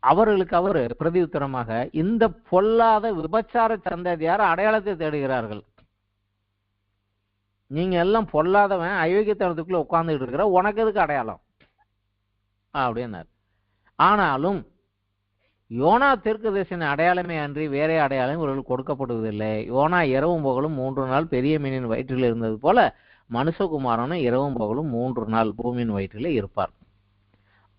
அவர்களுக்கு அவர் பிரதியுத்தரமாக, இந்த பொல்லாத விபச்சார சந்ததியார் அடையாளத்தை தேடுகிறார்கள். நீங்க எல்லாம் பொல்லாதவன் அயோக்கியத்தனத்துக்குள்ள உட்கார்ந்துட்டு இருக்கிற, உனக்கு எதுக்கு அடையாளம் அப்படின்னார். ஆனாலும் யோனா தீர்க்கதரிசியின் அடையாளமே அன்றி வேற அடையாளம் இவர்களுக்கு கொடுக்கப்படுவதில்லை. யோனா இரவும் பகலும் 3 நாள் பெரிய மீனின் வயிற்றில் இருந்தது போல மனுஷகுமாரனும் இரவும் பகலும் 3 நாள் பூமியின் வயிற்றில் இருப்பார்.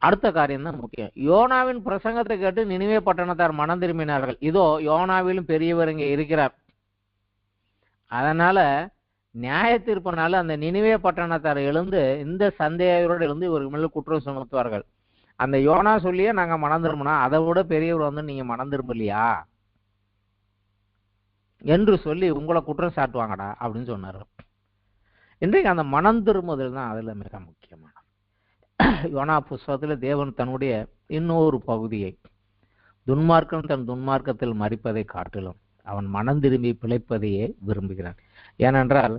அடுத்த காரியம் தான் முக்கியம். யோனாவின் பிரசங்கத்தை கேட்டு நினிவே பட்டணத்தார் மனம் திரும்பினார்கள். இதோ யோனாவிலும் பெரியவர் இங்கே இருக்கிறார். அதனால நியாய தீர்ப்பினால அந்த நினிவே பட்டணத்தார் எழுந்து இந்த சந்தேகரோடு எழுந்து இவருக்கு மேல குற்றம் சுமத்துவார்கள். அந்த யோனா சொல்லியே நாங்க மனம் திரும்பினா அதை விட பெரியவர் நீங்க மனம் திரும்பலையா என்று சொல்லி உங்களை குற்றம் சாட்டுவாங்கடா அப்படின்னு சொன்னாரு. இன்றைக்கு அந்த மனம் திரும்புதல் தான் அதுல மிக முக்கியமான. யோனா புஸ்தகத்துல தேவன் தன்னுடைய இன்னொரு பகுதியை, துன்மார்க்கன் தன் துன்மார்க்கத்தில் மரிப்பதை காட்டிலும் அவன் மனம் திரும்பி பிழைப்பதையே விரும்புகிறான். ஏனென்றால்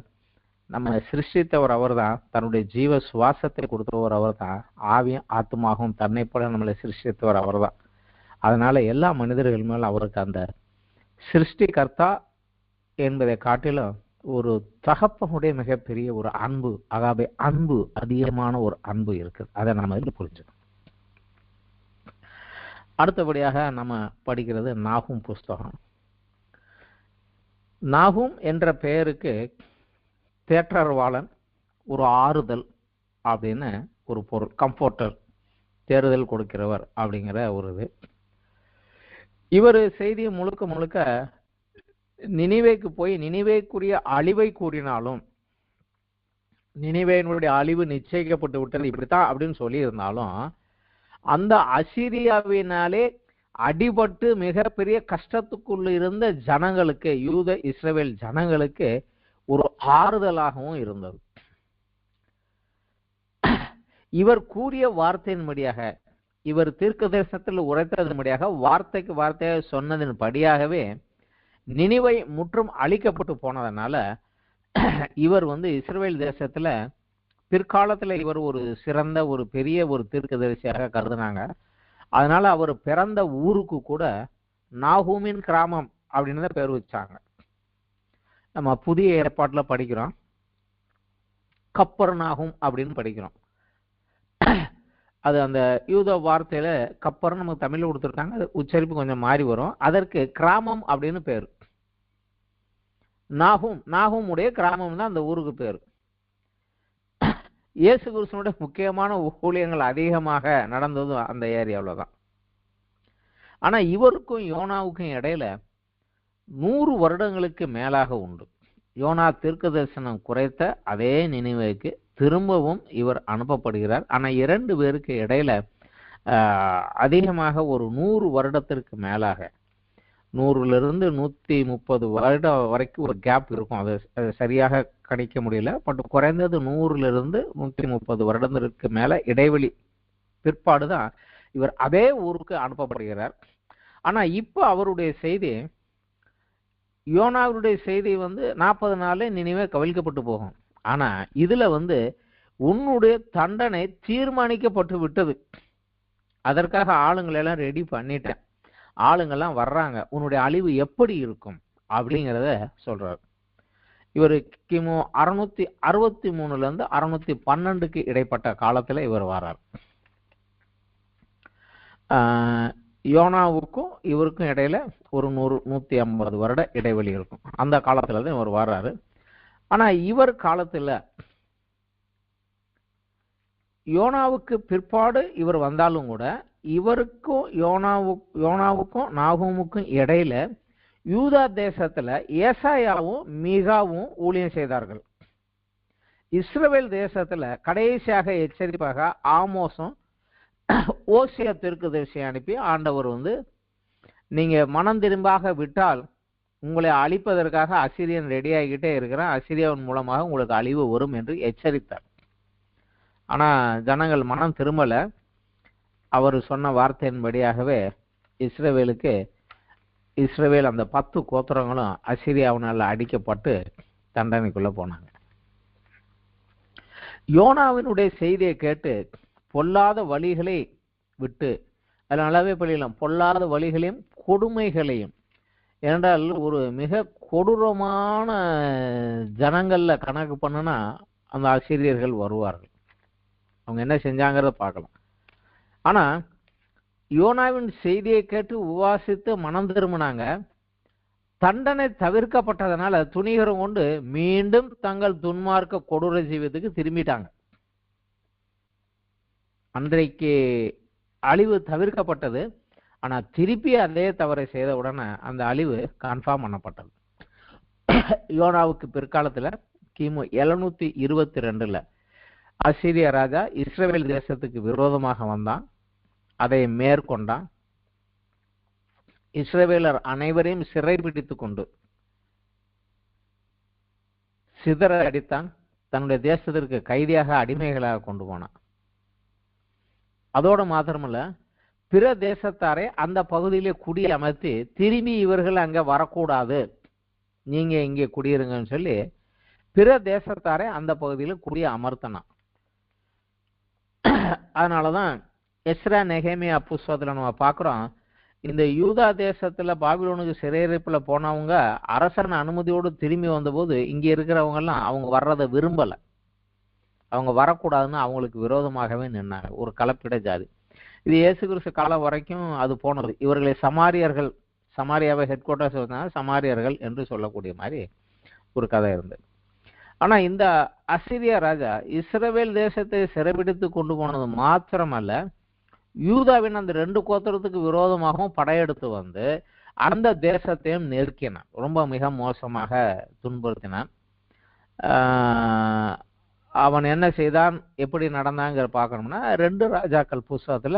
நம்ம சிருஷ்டித்தவர் அவர் தான், தன்னுடைய ஜீவ சுவாசத்தை கொடுத்தவர் அவர் தான், ஆவியும் ஆத்மாகவும் தன்னை போல நம்மளை சிருஷ்டித்தவர் அவர் தான். அதனால எல்லா மனிதர்கள் மேலும் அவருக்கு அந்த சிருஷ்டிகர்த்தா என்பதை காட்டிலும் ஒரு தகப்பனுடைய மிகப்பெரிய ஒரு அன்பு, அகாபே அன்பு, அதிகமான ஒரு அன்பு இருக்குது. அதை நம்ம இதில் புரிஞ்சுக்கணும். அடுத்தபடியாக நம்ம படிக்கிறது நாகும் புஸ்தகம். நாகும் என்ற பெயருக்கு தேற்றர்வாளன், ஒரு ஆறுதல் அப்படின்னு ஒரு பொருள், கம்ஃபோர்டர், தேறுதல் கொடுக்கிறவர் அப்படிங்கிற ஒரு இது. இவர் செய்தியை முழுக்க முழுக்க நினிவேக்கு போய் நினிவேக்குரிய அழிவை கூறினாலும், நினிவேனுடைய அழிவு நிச்சயிக்கப்பட்டு விட்டது இப்படித்தான் அப்படின்னு சொல்லி இருந்தாலும், அந்த அசீரியாவினாலே அடிபட்டு மிகப்பெரிய கஷ்டத்துக்குள்ள இருந்த ஜனங்களுக்கு, யூத இஸ்ரவேல் ஜனங்களுக்கு ஒரு ஆறுதலாகவும் இருந்தது. இவர் கூறிய வார்த்தையின்படியாக, இவர் தீர்க்க தரிசனத்தில் உரைத்ததன்படியாக, வார்த்தைக்கு வார்த்தையாக சொன்னதன் படியாகவே நினிவை முற்றும் அழிக்கப்பட்டு போனதுனால இவர் இஸ்ரவேல் தேசத்துல பிற்காலத்துல இவர் ஒரு சிறந்த ஒரு பெரிய ஒரு தீர்க்கதரிசியாக கருதுனாங்க. அதனால அவர் பிறந்த ஊருக்கு கூட நாகூமின் கிராமம் அப்படின்னு தான் பேர் வச்சாங்க. நம்ம புதிய ஏற்பாட்டுல படிக்கிறோம், கப்பர் நாகும் அப்படின்னு படிக்கிறோம். அது அந்த யூத வார்த்தையில கப்பர் நமக்கு தமிழ்ல கொடுத்துருக்காங்க, அது உச்சரிப்பு கொஞ்சம் மாறி வரும். அதற்கு கிராமம் அப்படின்னு பேரு. நாகும் உடைய கிராமம் தான் அந்த ஊருக்கு பேரு. இயேசு கிறிஸ்துவோட முக்கியமான ஊழியங்கள் அதிகமாக நடந்ததும் அந்த ஏரியாவில் தான். ஆனா இவருக்கும் யோனாவுக்கும் இடையில 100 வருடங்களுக்கு மேலாக உண்டு. யோனா தீர்க்க தரிசனம் குறைத்த அதே நினைவுக்கு திரும்பவும் இவர் அனுப்பப்படுகிறார். ஆனா 2 பேருக்கு இடையில அதிகமாக ஒரு 100 வருடத்திற்கு மேலாக, 100லிருந்து 130 வருடம் வரைக்கும் ஒரு கேப் இருக்கும். அது சரியாக கணிக்க முடியல. பட் குறைந்தது 100லிருந்து 130 வருடத்திற்கு மேல இடைவெளி பிற்பாடுதான் இவர் அதே ஊருக்கு அனுப்பப்படுகிறார். ஆனா இப்ப அவருடைய செய்தி, யோனாவுடைய செய்தி 40 நாளே நினைவே கவிழ்க்கப்பட்டு போகும். ஆனா இதுல உன்னுடைய தண்டனை தீர்மானிக்கப்பட்டு விட்டது, அதற்காக ஆளுங்களை எல்லாம் ரெடி பண்ணிட்டேன், ஆளுங்கெல்லாம் வர்றாங்க, உன்னுடைய அழிவு எப்படி இருக்கும் அப்படிங்கிறத சொல்றாரு. இவர் கிமு 663 612 இடைப்பட்ட காலத்துல இவர் வர்றார். யோனாவுக்கும் இவருக்கும் இடையில ஒரு 100-150 வருட இடைவெளி இருக்கும். அந்த காலத்துல தான் இவர் வர்றாரு. ஆனா இவர் காலத்துல யோனாவுக்கு பிற்பாடு இவர் வந்தாலும் கூட இவருக்கும் யோனாவுக்கும் நாகூமுக்கும் இடையில யூதா தேசத்துல ஏசாயாவும் மீகாவும் ஊழியம் செய்தார்கள். இஸ்ரவேல் தேசத்துல கடைசியாக எச்சரிப்பாக ஆமோஸும் ஓசியா தீர்க்கதரிசியை அனுப்பி ஆண்டவர் நீங்க மனம் திரும்பாக விட்டால் உங்களை அழிப்பதற்காக அசிரியன் ரெடி ஆகிக்கிட்டே இருக்கிறான், அசிரியாவின் மூலமாக உங்களுக்கு அழிவு வரும் என்று எச்சரித்தார். ஆனா ஜனங்கள் மனம் திரும்பல. அவர் சொன்ன வார்த்தையின்படியாகவே இஸ்ரவேல் அந்த 10 கோத்திரங்களும் அசிரியாவினால் அடிக்கப்பட்டு தண்டனைக்குள்ள போனாங்க. யோனாவினுடைய செய்தியை கேட்டு பொல்லாத வழிகளை விட்டு, அதில் நல்லாவே பழியலாம், பொல்லாத வழிகளையும் கொடுமைகளையும், ஏனென்றால் ஒரு மிக கொடூரமான ஜனங்கள்ல கணக்கு பண்ணுனா அந்த ஆசிரியர்கள் வருவார்கள். அவங்க என்ன செஞ்சாங்கிறத பார்க்கலாம். ஆனா யோனாவின் செய்தியை கேட்டு உபாசித்து மனம் திரும்பினாங்க. தண்டனை தவிர்க்கப்பட்டதனால துணிகரம் கொண்டு மீண்டும் தங்கள் துன்மார்க்க கொடூர ஜீவியத்துக்கு திரும்பிட்டாங்க. அன்றைக்கு அழிவு தவிர்க்கப்பட்டது, ஆனா திருப்பி அதே தவறை செய்த உடனே அந்த அழிவு கன்ஃபார்ம் பண்ணப்பட்டது. யோனாவுக்கு பிற்காலத்துல கிமு 722 அசீரிய ராஜா இஸ்ரவேல் தேசத்துக்கு விரோதமாக வந்தான், அதை மேற்கொண்டான். இஸ்ரவேலர் அனைவரையும் சிறைபிடித்து கொண்டு சிதற அடித்தான், தன்னுடைய தேசத்திற்கு கைதியாக அடிமைகளாக கொண்டு போனான். அதோடு மாத்திரமல்ல, பிற தேசத்தாரை அந்த பகுதியிலே குடியமர்த்தி திரும்பி இவர்கள் அங்க வரக்கூடாது, நீங்க இங்கே குடியிருங்கன்னு சொல்லி பிற தேசத்தாரை அந்த பகுதியில் குடிய அமர்த்தினான். அதனாலதான் எஸ்ரா நெகேமியா புஸ்தகத்துல நம்ம பார்க்கிறோம், இந்த யூதா தேசத்துல பாபிலோனுக்கு சிறையிருப்புல போனவங்க அரசன் அனுமதியோடு திரும்பி வந்தபோது இங்க இருக்கிறவங்க எல்லாம் அவங்க வர்றதை விரும்பல, அவங்க வரக்கூடாதுன்னு அவங்களுக்கு விரோதமாகவே நின்னாங்க. ஒரு கலப்பிட ஜாதி. இது இயேசு கிறிஸ்து காலம் வரைக்கும் அது போனது. இவர்களை சமாரியர்கள், சமாரியாவை ஹெட் குவார்டர்ஸ் இருந்தாங்க, சமாரியர்கள் என்று சொல்லக்கூடிய மாதிரி ஒரு கதை இருந்தது. ஆனா இந்த அசிரியா ராஜா இஸ்ரவேல் தேசத்தை சிறைபிடித்து கொண்டு போனது மாத்திரமல்ல, யூதாவின் அந்த 2 கோத்திரத்துக்கு விரோதமாகவும் படையெடுத்து வந்து அந்த தேசத்தையும் நெருக்கினான், ரொம்ப மிக மோசமாக துன்புறுத்தினான். அவன் என்ன செய்தான், எப்படி நடந்தாங்கிற பார்க்கணும்னா 2 ராஜாக்கள் புஸ்தகத்துல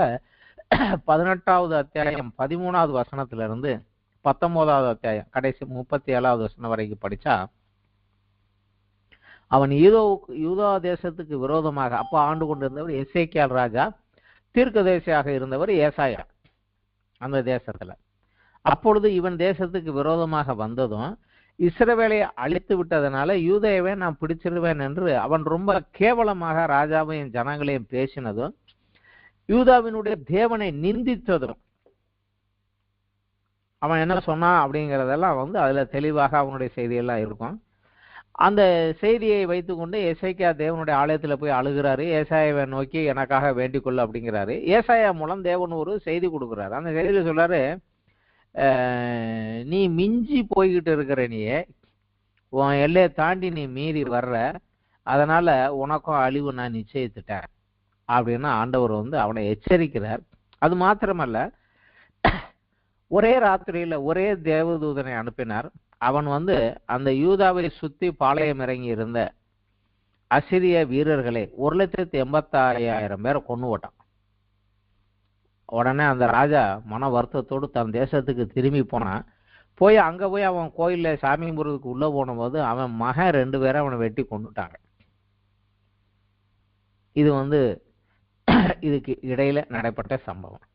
18வது அத்தியாயம் 13வது வசனத்திலிருந்து 19வது அத்தியாயம் கடைசி 37வது வசனம் வரைக்கும் படிச்சா, அவன் யூதா தேசத்துக்கு விரோதமாக அப்ப ஆண்டு கொண்டிருந்தவர் எசேக்கியால் ராஜா, தீர்க்கதரிசியாக இருந்தவர் ஏசாயா அந்த தேசத்துல. அப்பொழுது இவன் தேசத்துக்கு விரோதமாக வந்ததும் இஸ்ரவேலை அழித்து விட்டதனால யூதேவை நான் பிடிச்சிருவேன் என்று அவன் ரொம்ப கேவலமாக ராஜாவையும் ஜனங்களையும் பேசினதும், யூதாவினுடைய தேவனை நிந்தித்ததும், அவன் என்ன சொன்னான் அப்படிங்கிறதெல்லாம் அதுல தெளிவாக அவனுடைய செய்தியெல்லாம் இருக்கும். அந்த செய்தியை வைத்துக்கொண்டு எசேக்கியா தேவனுடைய ஆலயத்துல போய் அழுகிறாரு. ஏசாயாவை நோக்கி எனக்காக வேண்டிக் கொள்ள அப்படிங்கிறாரு. ஏசாயா மூலம் தேவன் ஒரு செய்தி கொடுக்குறாரு. அந்த செய்தியில சொல்றாரு, நீ மிஞ்சி போய்கிட்டு இருக்கிற, நீயே உன் எல்லையை தாண்டி நீ மீறி வர்ற, அதனால உனக்கும் அழிவு நான் நிச்சயித்துட்டேன் அப்படின்னு ஆண்டவர் அவனை எச்சரிக்கிறார். அது மாத்திரமல்ல, ஒரே ராத்திரியில ஒரே தேவதூதனை அனுப்பினார். அவன் அந்த யூதாவை சுத்தி பாளையம் இறங்கி இருந்த அசிரிய வீரர்களை 1,85,000 பேரை கொண்டு போட்டான். உடனே அந்த ராஜா மன வருத்தத்தோடு தன் தேசத்துக்கு திரும்பி போனான். அங்க போய் அவன் கோயில்ல சாமி கும்பிடுறதுக்கு உள்ள போன போது அவன் மகன் 2 பேரை அவனை வெட்டி கொண்டுட்டாங்க. இது இதுக்கு இடையில நடைபெற்ற சம்பவம்.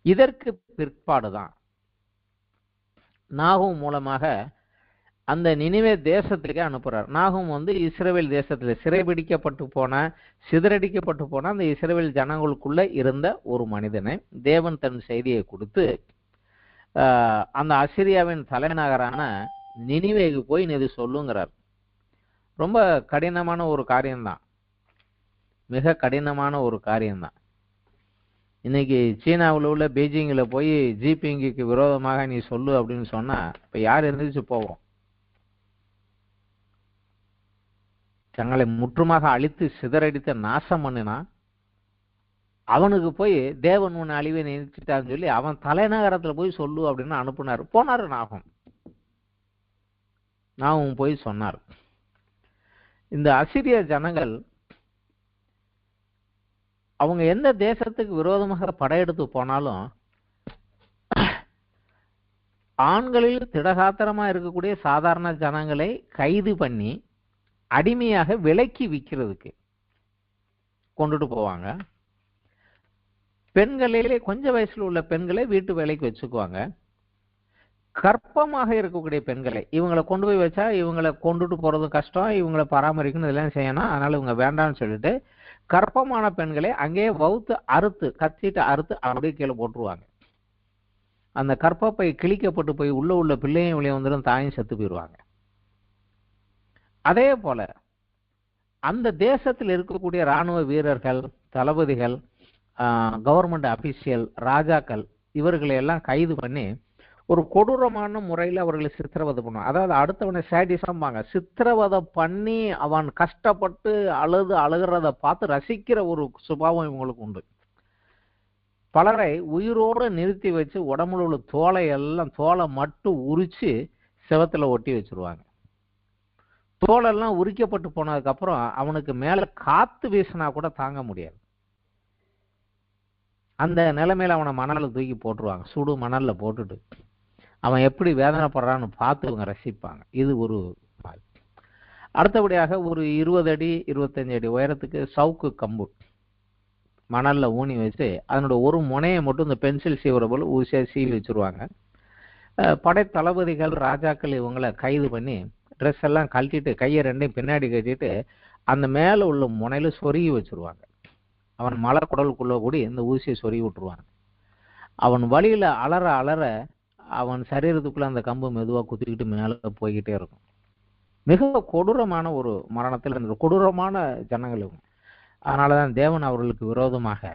இதற்கு பிற்பாடுதான் நாகூம் மூலமாக அந்த நினிவே தேசத்துக்கு அனுப்புறார். நாகூம் இஸ்ரவேல் தேசத்துல சிதறடிக்கப்பட்டு போன அந்த இஸ்ரவேல் ஜனங்களுக்குள்ள இருந்த ஒரு மனிதனை தேவன் தன் செய்தியை கொடுத்து அந்த அசிரியாவின் தலைநகரான நினிவேக்கு போய் இது சொல்லுங்கிறார். ரொம்ப கடினமான ஒரு காரியம்தான், மிக கடினமான ஒரு காரியம்தான். இன்னைக்கு சீனாவில் உள்ள பெய்ஜிங்கில் போய் ஜிபிங்கிக்கு விரோதமாக நீ சொல்லு அப்படின்னு சொன்னா இப்ப யார் எந்திரிச்சு போவோம்? தங்களை முற்றுமாக அழித்து சிதறடித்த நாசம் பண்ணினா அவனுக்கு போய் தேவன் உன் அழிவை நிறுத்திட்டான்னு சொல்லி அவன் தலைநகரத்துல போய் சொல்லு அப்படின்னு அனுப்புனாரு. போனாரு நாகும் போய் சொன்னார். இந்த அசிரிய ஜனங்கள் அவங்க எந்த தேசத்துக்கு விரோதமாக படையெடுத்து போனாலும் ஆண்களில் திடகாத்திரமா இருக்கக்கூடிய சாதாரண ஜனங்களை கைது பண்ணி அடிமையாக விலைக்கு விற்கிறதுக்கு கொண்டுட்டு போவாங்க. பெண்களிலே கொஞ்சம் வயசுல உள்ள பெண்களை வீட்டு வேலைக்கு வச்சுக்குவாங்க. கர்ப்பமாக இருக்கக்கூடிய பெண்களை இவங்களை கொண்டு போய் வச்சா இவங்களை கொண்டுட்டு போறது கஷ்டம், இவங்களை பராமரிக்கணும், இதெல்லாம் செய்யணும், அதனால இவங்க வேண்டாம்னு சொல்லிட்டு கர்ப்பமான பெண்களை அங்கேயே கத்திட்டு அறுத்து அப்படியே கீழே போட்டுருவாங்க. அந்த கர்ப்பப்பை கிழிக்கப்பட்டு போய் உள்ள பிள்ளையும் வெளியே வந்துடும், தாயும் செத்து போயிடுவாங்க. அதே போல அந்த தேசத்தில் இருக்கக்கூடிய இராணுவ வீரர்கள், தளபதிகள், கவர்மெண்ட் அபிஷியல், ராஜாக்கள் இவர்களை எல்லாம் கைது பண்ணி ஒரு கொடூரமான முறையில் அவர்களை சித்திரவதை பண்ணுவாங்க. அதாவது அடுத்தவனை சேடிசம்பாங்க. சித்திரவதை பண்ணி அவன் கஷ்டப்பட்டு அழுகிறத பார்த்து ரசிக்கிற ஒரு சுபாவம் இவங்களுக்கு உண்டு. பலரை உயிரோடு நிறுத்தி வச்சு உடம்புல உள்ள தோலை மட்டும் உரிச்சு செவத்துல ஒட்டி வச்சிருவாங்க. தோலெல்லாம் உரிக்கப்பட்டு போனதுக்கு அப்புறம் அவனுக்கு மேல காத்து வீசினா கூட தாங்க முடியாது. அந்த நிலைமையில அவனை மணல்ல தூக்கி போட்டுருவாங்க. சுடு மணல்ல போட்டுட்டு அவன் எப்படி வேதனைப்படுறான்னு பார்த்து இவங்க ரசிப்பாங்க. இது ஒரு பால். அடுத்தபடியாக ஒரு 20 அடி 25 அடி உயரத்துக்கு சவுக்கு கம்பு மணல்ல ஊனி வச்சு அதனோட ஒரு முனையை மட்டும் இந்த பென்சில் சீவுற போல ஊசியா சீவி வச்சிருவாங்க. படை தளபதிகள், ராஜாக்கள் இவங்களை கைது பண்ணி ட்ரெஸ் எல்லாம் கழட்டிட்டு கையை ரெண்டையும் பின்னாடி கட்டிட்டு அந்த மேல உள்ள முனையில சொருகி வச்சிருவாங்க. அவன் மலை குடலுக்குள்ள கூடி இந்த ஊசியை சொருகி விட்டுருவாங்க. அவன் வழியில அலற அவன் சரீரத்துக்குள்ள அந்த கம்பு மெதுவா குத்திக்கிட்டு மேல போய்கிட்டே இருக்கும். மிக கொடூரமான ஒரு மரணத்தில் இருந்த கொடூரமான ஜனங்கள். அதனாலதான் தேவன் அவர்களுக்கு விரோதமாக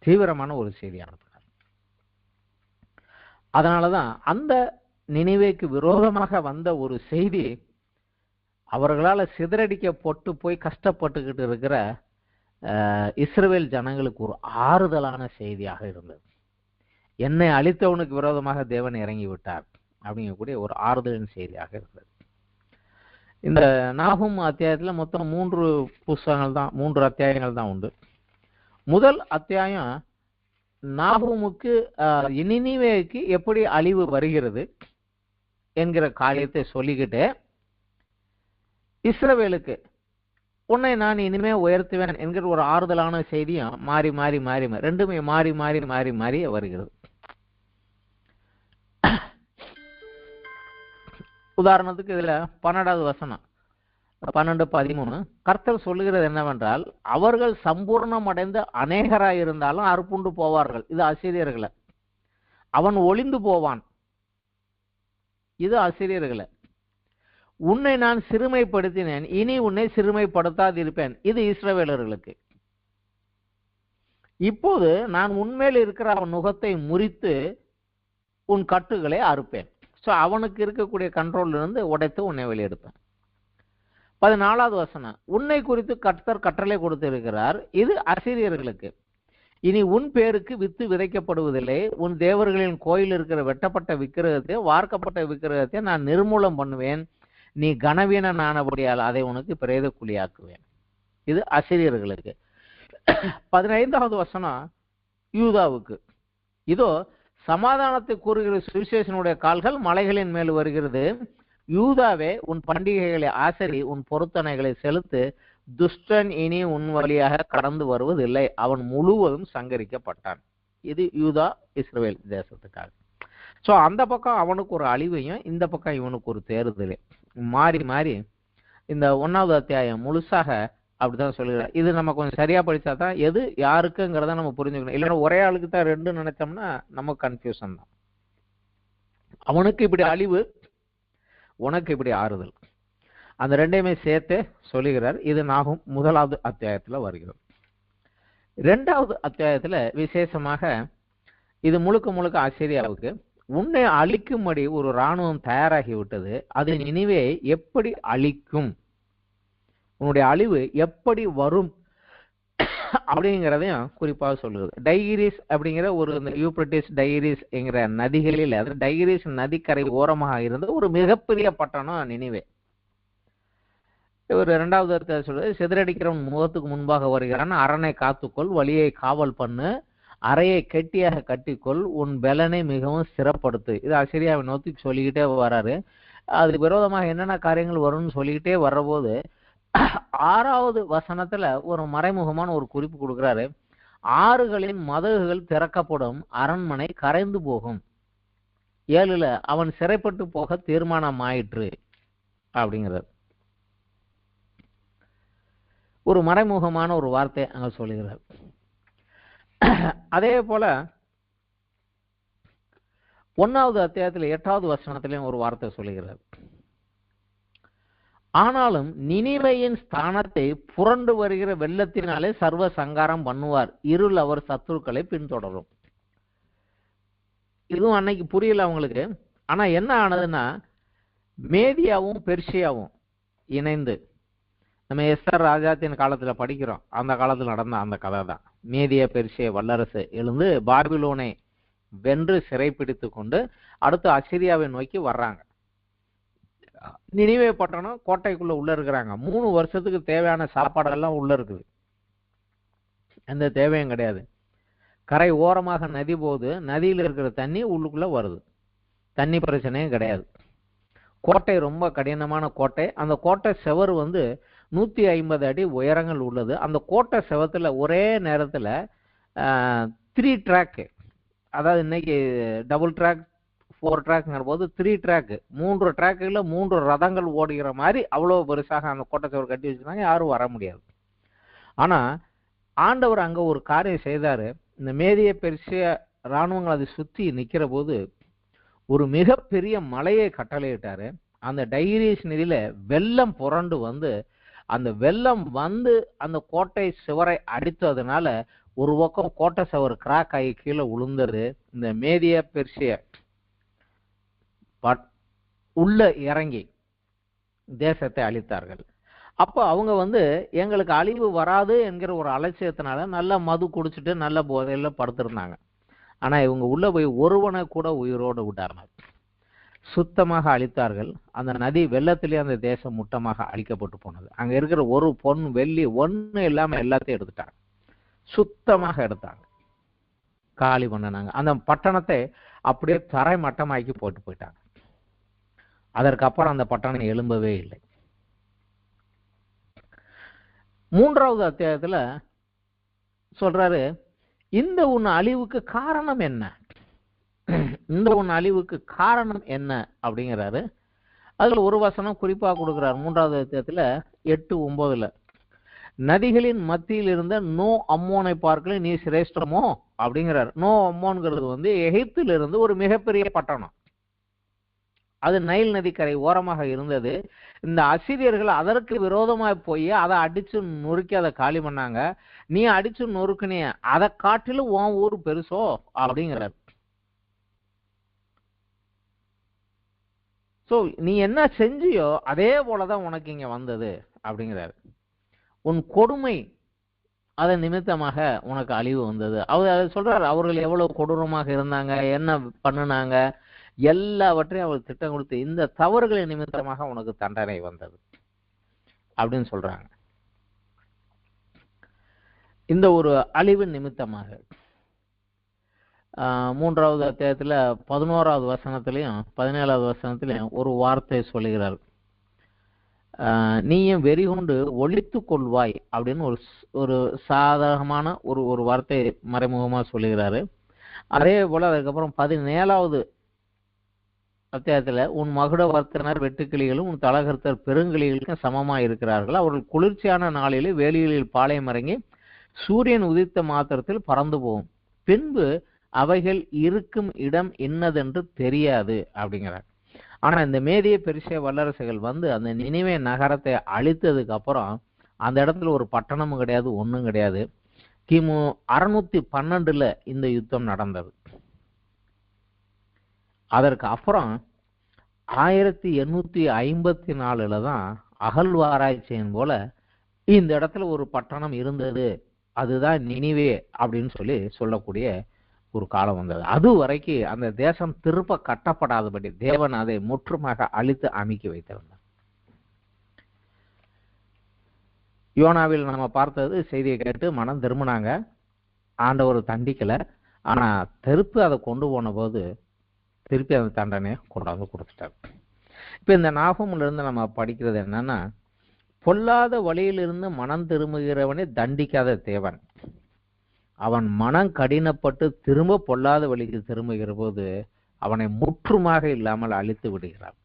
தீவிரமான ஒரு செய்தி அனுப்பினார். அதனாலதான் அந்த நினிவேக்கு விரோதமாக வந்த ஒரு செய்தி அவர்களால் சிதறடிக்கப்பட்டு போய் கஷ்டப்பட்டுக்கிட்டு இருக்கிற இஸ்ரவேல் ஜனங்களுக்கு ஒரு ஆறுதலான செய்தியாக இருந்தது. என்னை அழித்தவனுக்கு விரோதமாக தேவன் இறங்கி விட்டார் அப்படிங்கக்கூடிய ஒரு ஆறுதலின் செய்தியாக இருந்தது. இந்த நாகூம் அத்தியாயத்துல மொத்தம் 3 அத்தியாயங்கள் தான் உண்டு. முதல் அத்தியாயம் நாகூமுக்கு நினிவேக்கு எப்படி அழிவு வருகிறது என்கிற காரியத்தை சொல்லிக்கிட்டு இஸ்ரவேலுக்கு உன்னை நான் இனிமே உயர்த்துவேன் என்கிற ஒரு ஆறுதலான செய்தியும் மாறி மாறி மாறி ரெண்டுமே மாறி மாறி மாறி மாறி வருகிறது. உதாரணத்துக்கு இதுல 12வது வசனம் 12:13 கர்த்தர் சொல்லுகிறது என்னவென்றால், அவர்கள் சம்பூர்ணம் அடைந்த அநேகராய் இருந்தாலும் அறுப்புண்டு போவார்கள். இது அசீரியர்களை. அவன் ஒளிந்து போவான். இது அசீரியர்களை. உன்னை நான் சிறுமைப்படுத்தினேன், இனி உன்னை சிறுமைப்படுத்தாதிருப்பேன். இது இஸ்ரவேலர்களுக்கு. இப்போது நான் உன்மேல் இருக்கிற அவன் நுகத்தை முறித்து உன் கட்டுகளை அறுப்பேன். ஸோ அவனுக்கு இருக்கக்கூடிய கண்ட்ரோல்ல இருந்து உடைத்து உன்னை வெளியெடுப்பேன். 14வது வசனம் உன்னை குறித்து கர்த்தர் கட்டளை கொடுத்திருக்கிறார். இது அசீரியர்களுக்கு. இனி உன் பேருக்கு வித்து விதைக்கப்படுவதில்லை. உன் தேவர்களின் கோயில் இருக்கிற வெட்டப்பட்ட விக்கிரகத்தை வார்க்கப்பட்ட விக்கிரகத்தை நான் நிர்மூலம் பண்ணுவேன். நீ கனவீனனானபடியால் அதை உனக்கு பிரேத குழியாக்குவேன். இது அசீரியர்களுக்கு. 15வது வசனம் யூதாவுக்கு. இதோ சமாதானத்தை கூறுகிற சுவிசேஷனுடைய கால்கள் மலைகளின் மேல் வருகிறது. யூதாவே உன் பண்டிகைகளை ஆசரி, உன் பொருத்தனைகளை செலுத்து. துஷ்டன் இனி உன் வழியாக கடந்து வருவதில்லை. அவன் முழுவதும் சங்கரிக்கப்பட்டான். இது யூதா இஸ்ரவேல் தேசத்துக்காக. ஸோ அந்த பக்கம் அவனுக்கு ஒரு அழிவையும், இந்த பக்கம் இவனுக்கு ஒரு தேர்தலே மாறி மாறி இந்த 1வது அத்தியாயம் முழுசாக அப்படிதான் சொல்லுகிறார். இது நம்ம கொஞ்சம் சரியா படிச்சா தான் எது யாருக்குங்கிறத நம்ம புரிஞ்சுக்கணும். இல்லைன்னா ஒரே ஆளுக்கு தான் ரெண்டு நினைச்சோம்னா நமக்கு கன்ஃபியூஷன் தான். அவனுக்கு இப்படி அழிவு, உனக்கு இப்படி ஆறுதல். அந்த ரெண்டையுமே சேர்த்து சொல்லுகிறார். இது நாகும் 1வது அத்தியாயத்துல வருகிறது. 2வது அத்தியாயத்துல விசேஷமாக இது முழுக்க முழுக்க அசீரியாவுக்கு. உன்னை அழிக்கும்படி ஒரு இராணுவம் தயாராகி விட்டது. அது நினிவே எப்படி அழிக்கும், உன்னுடைய அழிவு எப்படி வரும் அப்படிங்கிறதையும் குறிப்பாக சொல்லுது. டைகிரிஸ் அப்படிங்கிற ஒரு யூப்ரட்டிஸ் டைகிரிஸ் என்கிற நதிகளில், அது டைகிரிஸ் நதிக்கரை ஓரமாக இருந்த ஒரு மிகப்பெரிய பட்டணம் நினிவே. ஒரு 2வது அர்த்தம் சொல்றது, சிதறடிக்கிறவன் முகத்துக்கு முன்பாக வருகிறான். அரணை காத்துக்கொள், வழியை காவல் பண்ணு, அறையை கெட்டியாக கட்டிக்கொள், உன் பலனை மிகவும் ஸ்திரப்படுத்து. இது அசீரியாவை நோக்கி சொல்லிக்கிட்டே வர்றாரு. அதுக்கு விரோதமாக என்னென்ன காரியங்கள் வரும்னு சொல்லிக்கிட்டே வர்றபோது 6வது வசனத்துல ஒரு மறைமுகமான ஒரு குறிப்பு கொடுக்கிறாரு. ஆறுகளின் மதகுகள் திறக்கப்படும், அரண்மனை கரைந்து போகும். 7ல அவன் சிறைப்பட்டு போக தீர்மானம் ஆயிற்று அப்படிங்கிறது ஒரு மறைமுகமான ஒரு வார்த்தை அங்க சொல்லுகிறார். அதே போல 1வது அத்தியாயத்துல 8வது வசனத்திலையும் ஒரு வார்த்தை சொல்லுகிறார். ஆனாலும் நினிவேயின் ஸ்தானத்தை புரண்டு வருகிற வெள்ளத்தினாலே சர்வ சங்காரம் பண்ணுவார். இருள் அவர் சத்துருக்களை பின்தொடரும். இதுவும் அன்னைக்கு புரியல அவங்களுக்கு. ஆனா என்ன ஆனதுன்னா, மேதியாவும் பெர்ஷியாவும் இணைந்து, நம்ம எஸ்தர் ராஜாத்தின் காலத்துல படிக்கிறோம், அந்த காலத்துல நடந்த அந்த கதை தான். மேதிய பெர்ஷிய வல்லரசு எழுந்து பாபிலோனை வென்று சிறைப்பிடித்து கொண்டு அடுத்து அசிரியாவை நோக்கி வர்றாங்க. நினிவே பட்டணம் கோட்டைக்குள்ள உள்ள இருக்கிறாங்க. 3 வருஷத்துக்கு தேவையான சாப்பாடெல்லாம் உள்ள இருக்குது. எந்த தேவையும் கிடையாது. கரை ஓரமாக நதி போகுது. நதியில் இருக்கிற தண்ணி உள்ளுக்குள்ள வருது. தண்ணி பிரச்சனையும் கிடையாது. கோட்டை ரொம்ப கடினமான கோட்டை. அந்த கோட்டை செவர் 150 அடி உயரங்கள் உள்ளது. அந்த கோட்டை செவத்துல ஒரே நேரத்துல 3 ட்ராக், அதாவது இன்னைக்கு டபுள் ட்ராக் 4 ட்ராக்ங்கிற போது 3 ட்ராக், 3 ட்ராக்குல 3 ரதங்கள் ஓடுகிற மாதிரி அவ்வளவு பெருசாக அந்த கோட்டை செவர் கட்டி வச்சிருந்தாங்க. யாரும் வர முடியாது. ஆனா ஆண்டவர் அங்க ஒரு காரியம் செய்தாரு. இந்த மேதிய பெர்சிய இராணுவங்கள் அதை சுத்தி நிக்கிற போது ஒரு மிகப்பெரிய மலையை கட்டளையிட்டாரு. அந்த டைகிரிஸ் நதியில வெள்ளம் புரண்டு அந்த வெள்ளம் அந்த கோட்டை சுவரை அடித்ததுனால ஒரு பக்கம் கோட்டை சுவர் கிராக் ஆகி கீழே விழுந்தது. இந்த மேதிய பெர்சிய உள்ள இறங்கி தேசத்தை அழித்தார்கள். அப்ப அவங்க எங்களுக்கு அழிவு வராது என்கிற ஒரு அலட்சியத்தினால நல்ல மது குடிச்சிட்டு நல்ல போதையில படுத்திருந்தாங்க. ஆனா இவங்க உள்ள போய் ஒருவனை கூட உயிரோடு விட்டார்கள். சுத்தமாக அழித்தார்கள். அந்த நதி வெள்ளத்திலேயே அந்த தேசம் முட்டமாக அழிக்கப்பட்டு போனது. அங்க இருக்கிற ஒரு வெள்ளி ஒண்ணு இல்லாம எல்லாத்தையும் எடுத்துட்டாங்க. சுத்தமாக எடுத்தாங்க. காலி பண்ணினாங்க. அந்த பட்டணத்தை அப்படியே தரை மட்டமாக்கி போட்டு போயிட்டாங்க. அதற்கப்புறம் அந்த பட்டணம் எழும்பவே இல்லை. 3வது அத்தியாயத்துல சொல்றாரு, இந்த உன் அழிவுக்கு காரணம் என்ன, இந்த உன் அழிவுக்கு காரணம் என்ன அப்படிங்கிறாரு. அதுல ஒரு வசனம் குறிப்பா கொடுக்கிறார். 3வது அத்தியாயத்துல 8-9 நதிகளின் மத்தியில் இருந்த நோ அம்மோனை பார்க்கல நீ சிரேஷ்டமோ அப்படிங்கிறார். நோ அம்மோன்கிறது எகிப்திலிருந்து ஒரு மிகப்பெரிய பட்டணம். அது நைல் நதிக்கரை ஓரமாக இருந்தது. இந்த அசிரியர்கள் அதற்கு விரோதமாக போய் அதை அடிச்சு நொறுக்கி அதை காலி பண்ணாங்க. நீ அடிச்சு நொறுக்குனிய, அதை காட்டிலும் உன் ஊர் பெருசோ அப்படிங்கிறார். ஸோ நீ என்ன செஞ்சியோ அதே போலதான் உனக்கு இங்க வந்தது அப்படிங்கிறாரு. உன் கொடுமை அதன் நிமித்தமாக உனக்கு அழிவு வந்தது. அவர் சொல்றாரு, அவர்கள் எவ்வளவு கொடூரமாக இருந்தாங்க, என்ன பண்ணுனாங்க, எல்லாவற்றையும் அவர் திட்டம் கொடுத்து இந்த தவறுகளின் நிமித்தமாக உனக்கு தண்டனை வந்தது அப்படின்னு சொல்றாங்க. இந்த ஒரு அழிவின் நிமித்தமாக 3வது அத்தியாயத்துல 11வது வசனத்திலையும் 17வது வசனத்திலையும் ஒரு வார்த்தை சொல்லுகிறார். நீயும் வெறி கொண்டு ஒழித்து கொள்வாய் அப்படின்னு ஒரு சாதகமான ஒரு வார்த்தை மறைமுகமா சொல்லுகிறாரு. அதே போல அதுக்கப்புறம் 17வது அத்தியாயத்துல உன் மகுட வர்த்தனர் வெட்டுக்கிளிகளும் உன் தலகர்த்தர் பெருங்கிளிகளுக்கும் சமமா இருக்கிறார்கள். அவர்கள் குளிர்ச்சியான நாளிலே வேலிகளில் பாளையம் இறங்கி சூரியன் உதித்த மாத்திரத்தில் பறந்து போகும், பின்பு அவைகள் இருக்கும் இடம் என்னதென்று தெரியாது அப்படிங்கிறார். ஆனா இந்த மேதிய பெருசிய வல்லரசுகள் அந்த நினிவே நகரத்தை அழித்ததுக்கு அப்புறம் அந்த இடத்துல ஒரு பட்டணமும் கிடையாது, ஒன்றும் கிடையாது. கிமு 612 இந்த யுத்தம் நடந்தது. அதற்கு அப்புறம் 1854 தான் அகழ்வாராய்ச்சியின் போல இந்த இடத்துல ஒரு பட்டணம் இருந்தது, அதுதான் நினிவே அப்படின்னு சொல்லக்கூடிய ஒரு காலம் வந்தது. அது வரைக்கும் அந்த தேசம் திருப்ப கட்டப்படாதபடி தேவன் அதை முற்றுமாக அழித்து அமைக்கி வைத்திருந்தார். யோனாவில் நம்ம பார்த்தது, செய்தியை கேட்டு மனம் திரும்பினாங்க, ஆண்டவர் தண்டிக்கல. ஆனா திருப்பி அதை கொண்டு போன போது திருப்பி அந்த தண்டனையை கொண்டாந்து கொடுத்துட்டார். இப்ப இந்த நாகூம்ல இருந்து நம்ம படிக்கிறது என்னன்னா, பொல்லாத வழியிலிருந்து மனம் திரும்புகிறவனை தண்டிக்காத தேவன், அவன் மனம் கடினப்பட்டு திரும்ப பொல்லாத வழிக்கு திரும்புகிற போது அவனை முற்றுமாக இல்லாமல் அழித்து விடுகிறார்.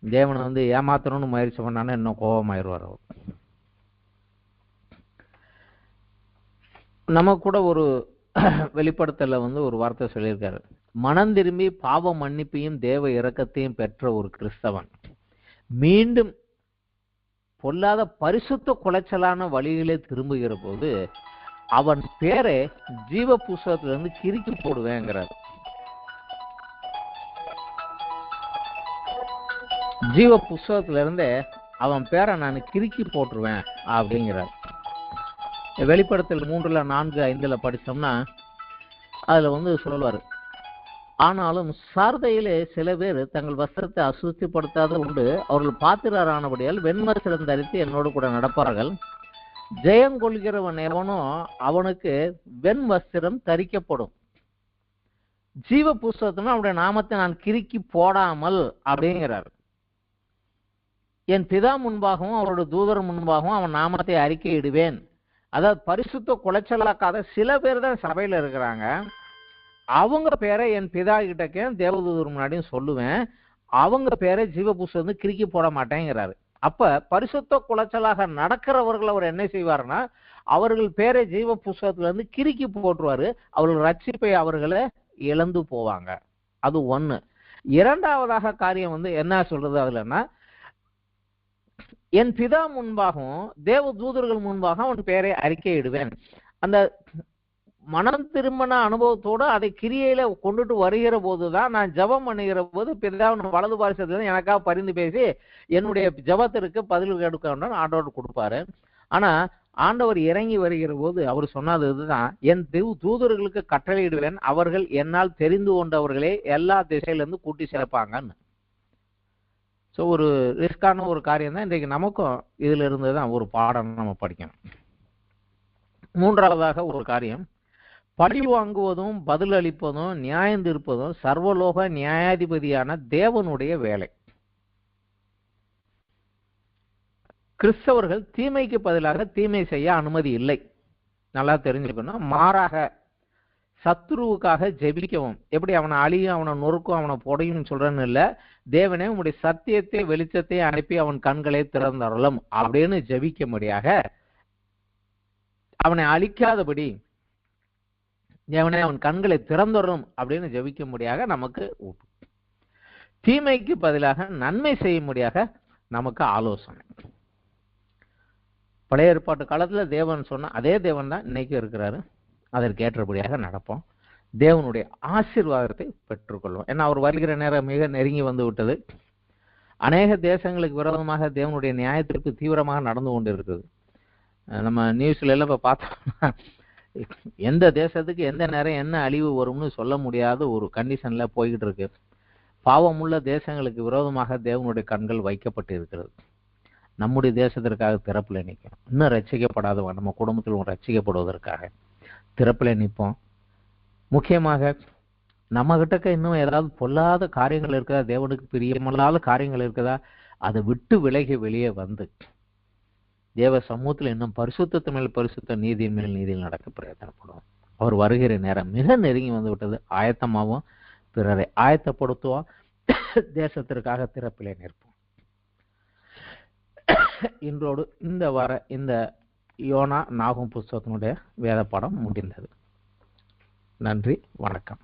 தேவன் ஏமாத்தணும்னு முயற்சி பண்ணான்னு இன்னும் கோபமாயிருவார். நம்ம கூட ஒரு வெளிப்படுத்தல ஒரு வார்த்தை சொல்லியிருக்காரு, மனம் திரும்பி பாவ மன்னிப்பையும் தேவ இரக்கத்தையும் பெற்ற ஒரு கிறிஸ்தவன் மீண்டும் பொல்லாத பரிசுத்த குலைச்சலான வழிகளே திரும்புகிற போது அவன் பேரை ஜீவ புஸ்தகத்திலிருந்து கிறுக்கி போடுவேங்கிறார். ஜீவ புஸ்தகத்திலிருந்து அவன் பேரை நான் கிறுக்கி போட்டுருவேன் அப்படிங்கிறார். வெளிப்படுத்தல் 3:4-5 படிச்சோம்னா அதுல சொல்லுவாரு, ஆனாலும் சார்தையிலே சில பேர் தங்கள் வஸ்திரத்தை அசுத்திப்படுத்தாத உண்டு, அவர்கள் பாத்திரரானபடியால் வெண்வஸ்திரம் தரித்து என்னோடு கூட நடப்பார்கள். ஜெயம் கொள்கிறவன் எவனோ அவனுக்கு வெண் வஸ்திரம் தரிக்கப்படும். ஜீவ புஸ்தகத்தினா அவருடைய நாமத்தை நான் கிறுக்கி போடாமல் அப்படிங்கிறார். என் பிதா முன்பாகவும் அவருடைய தூதர் முன்பாகவும் அவன் நாமத்தை அறிக்கையிடுவேன். அதாவது பரிசுத்த குலைச்சலாக்காத சில பேர் தான் சபையில இருக்கிறாங்க, அவங்க பேரை என் பிதா கிட்டக்கே தேவதூதர் முன்னாடியும் சொல்லுவேன், அவங்க பேரை ஜீவ புஸ்தகம் கிறுக்கி போட மாட்டேங்கிறாரு. அப்ப பரிசுத்த குலைச்சலாக நடக்கிறவர்கள் அவர் என்ன செய்வாருன்னா, அவர்கள் பேரை ஜீவ புஸ்தகத்துல கிறுக்கி போட்டுருவாரு, அவர்கள் ரட்சிப்பை அவர்களை இழந்து போவாங்க. அது ஒண்ணு. இரண்டாவதாக காரியம் என்ன சொல்றது அதுலன்னா, என் பிதா முன்பாகவும் தேவ தூதர்கள் முன்பாக அவன் பேரை அறிக்கையிடுவேன். அந்த மனம் திரும்பின அனுபவத்தோடு அதை கிரியையில கொண்டுட்டு வருகிற போதுதான், நான் ஜபம் பண்ணுகிற போது பிதாவின் வலது பாரிசத்துல எனக்காக பரிந்து பேசி என்னுடைய ஜபத்திற்கு பதில் எடுக்க ஆண்டவர் கொடுப்பாரு. ஆனா ஆண்டவர் இறங்கி வருகிற போது அவர் சொன்னது இதுதான், என் தூதர்களுக்கு கட்டளையிடுவேன், அவர்கள் என்னால் தெரிந்து கொண்டவர்களே எல்லா திசையிலிருந்து கூட்டி சேர்ப்பாங்கன்னு. ஸோ ஒரு ரிஸ்கான ஒரு காரியம் தான். இன்றைக்கு நமக்கும் இதுல இருந்து தான் ஒரு பாடம் நம்ம படிக்கணும். மூன்றாவதாக ஒரு காரியம், பழி வாங்குவதும் பதில் அளிப்பதும் நியாயம் தீர்ப்பதும் சர்வலோக நியாயாதிபதியான தேவனுடைய வேலை. கிறிஸ்தவர்கள் தீமைக்கு பதிலாக தீமை செய்ய அனுமதி இல்லை. நல்லா தெரிஞ்சுக்கணும். மாறாக சத்துருவுக்காக ஜெபிக்கவும், எப்படி அவனை அழியும், அவனை நொறுக்கும், அவனை புடையும் சொல்றன்னு இல்லை, தேவனே உங்களுடைய சத்தியத்தை வெளிச்சத்தை அனுப்பி அவன் கண்களை திறந்தருளும் அப்படின்னு ஜெபிக்கும்படியாக, அவனை அழிக்காதபடி தேவனே அவன் கண்களை திறந்தரும் அப்படின்னு ஜெபிக்கும்படியாக நமக்கு தீமைக்கு பதிலாக நன்மை செய்யும்படியாக நமக்கு ஆலோசனை. பழைய ஏற்பாட்டு காலத்துல தேவன் சொன்ன அதே தேவன் தான் இன்னைக்கு இருக்கிறாரு. அதற்கேற்றபடியாக நடப்போம். தேவனுடைய ஆசீர்வாதத்தை பெற்றுக்கொள்வோம். ஏன்னா அவர் வருகிற நேரம் மிக நெருங்கி வந்து விட்டது. அநேக தேசங்களுக்கு விரோதமாக தேவனுடைய நியாயத்திற்கு தீவிரமாக நடந்து கொண்டு இருக்குது. நம்ம நியூஸ்ல எல்லாம் இப்ப பார்த்தோம்னா எந்த தேசத்துக்கு எந்த நேரம் என்ன அழிவு வரும்னு சொல்ல முடியாத ஒரு கண்டிஷன்ல போய்கிட்டு இருக்கு. பாவமுள்ள தேசங்களுக்கு விரோதமாக தேவனுடைய கண்கள் வைக்கப்பட்டு இருக்கிறது. நம்முடைய தேசத்திற்காக திறப்புல நிற்கும். இன்னும் ரட்சிக்கப்படாதவன் நம்ம குடும்பத்தில் ரட்சிக்கப்படுவதற்காக திறப்புல நிற்போம். முக்கியமாக நம்ம கிட்டக்க இன்னும் ஏதாவது பொல்லாத காரியங்கள் இருக்குதா, தேவனுக்கு பிரியமில்லாத காரியங்கள் இருக்குதா, அதை விட்டு விலகி வெளியே வந்து தேவ சமூகத்தில் இன்னும் பரிசுத்தத்து மேல் பரிசுத்த, நீதியின் மேல் நீதியில் நடக்க பிரயத்தனப்படுவோம். அவர் வருகிற நேரம் மிக நெருங்கி வந்து விட்டது. ஆயத்தமாகவும் பிறரை ஆயத்தப்படுத்துவோம். தேசத்திற்காக திறப்பிலே நிற்போம். இன்றோடு இந்த வார இந்த யோனா நாகும் புஸ்தகத்தினுடைய வேத பாடம் முடிந்தது. நன்றி, வணக்கம்.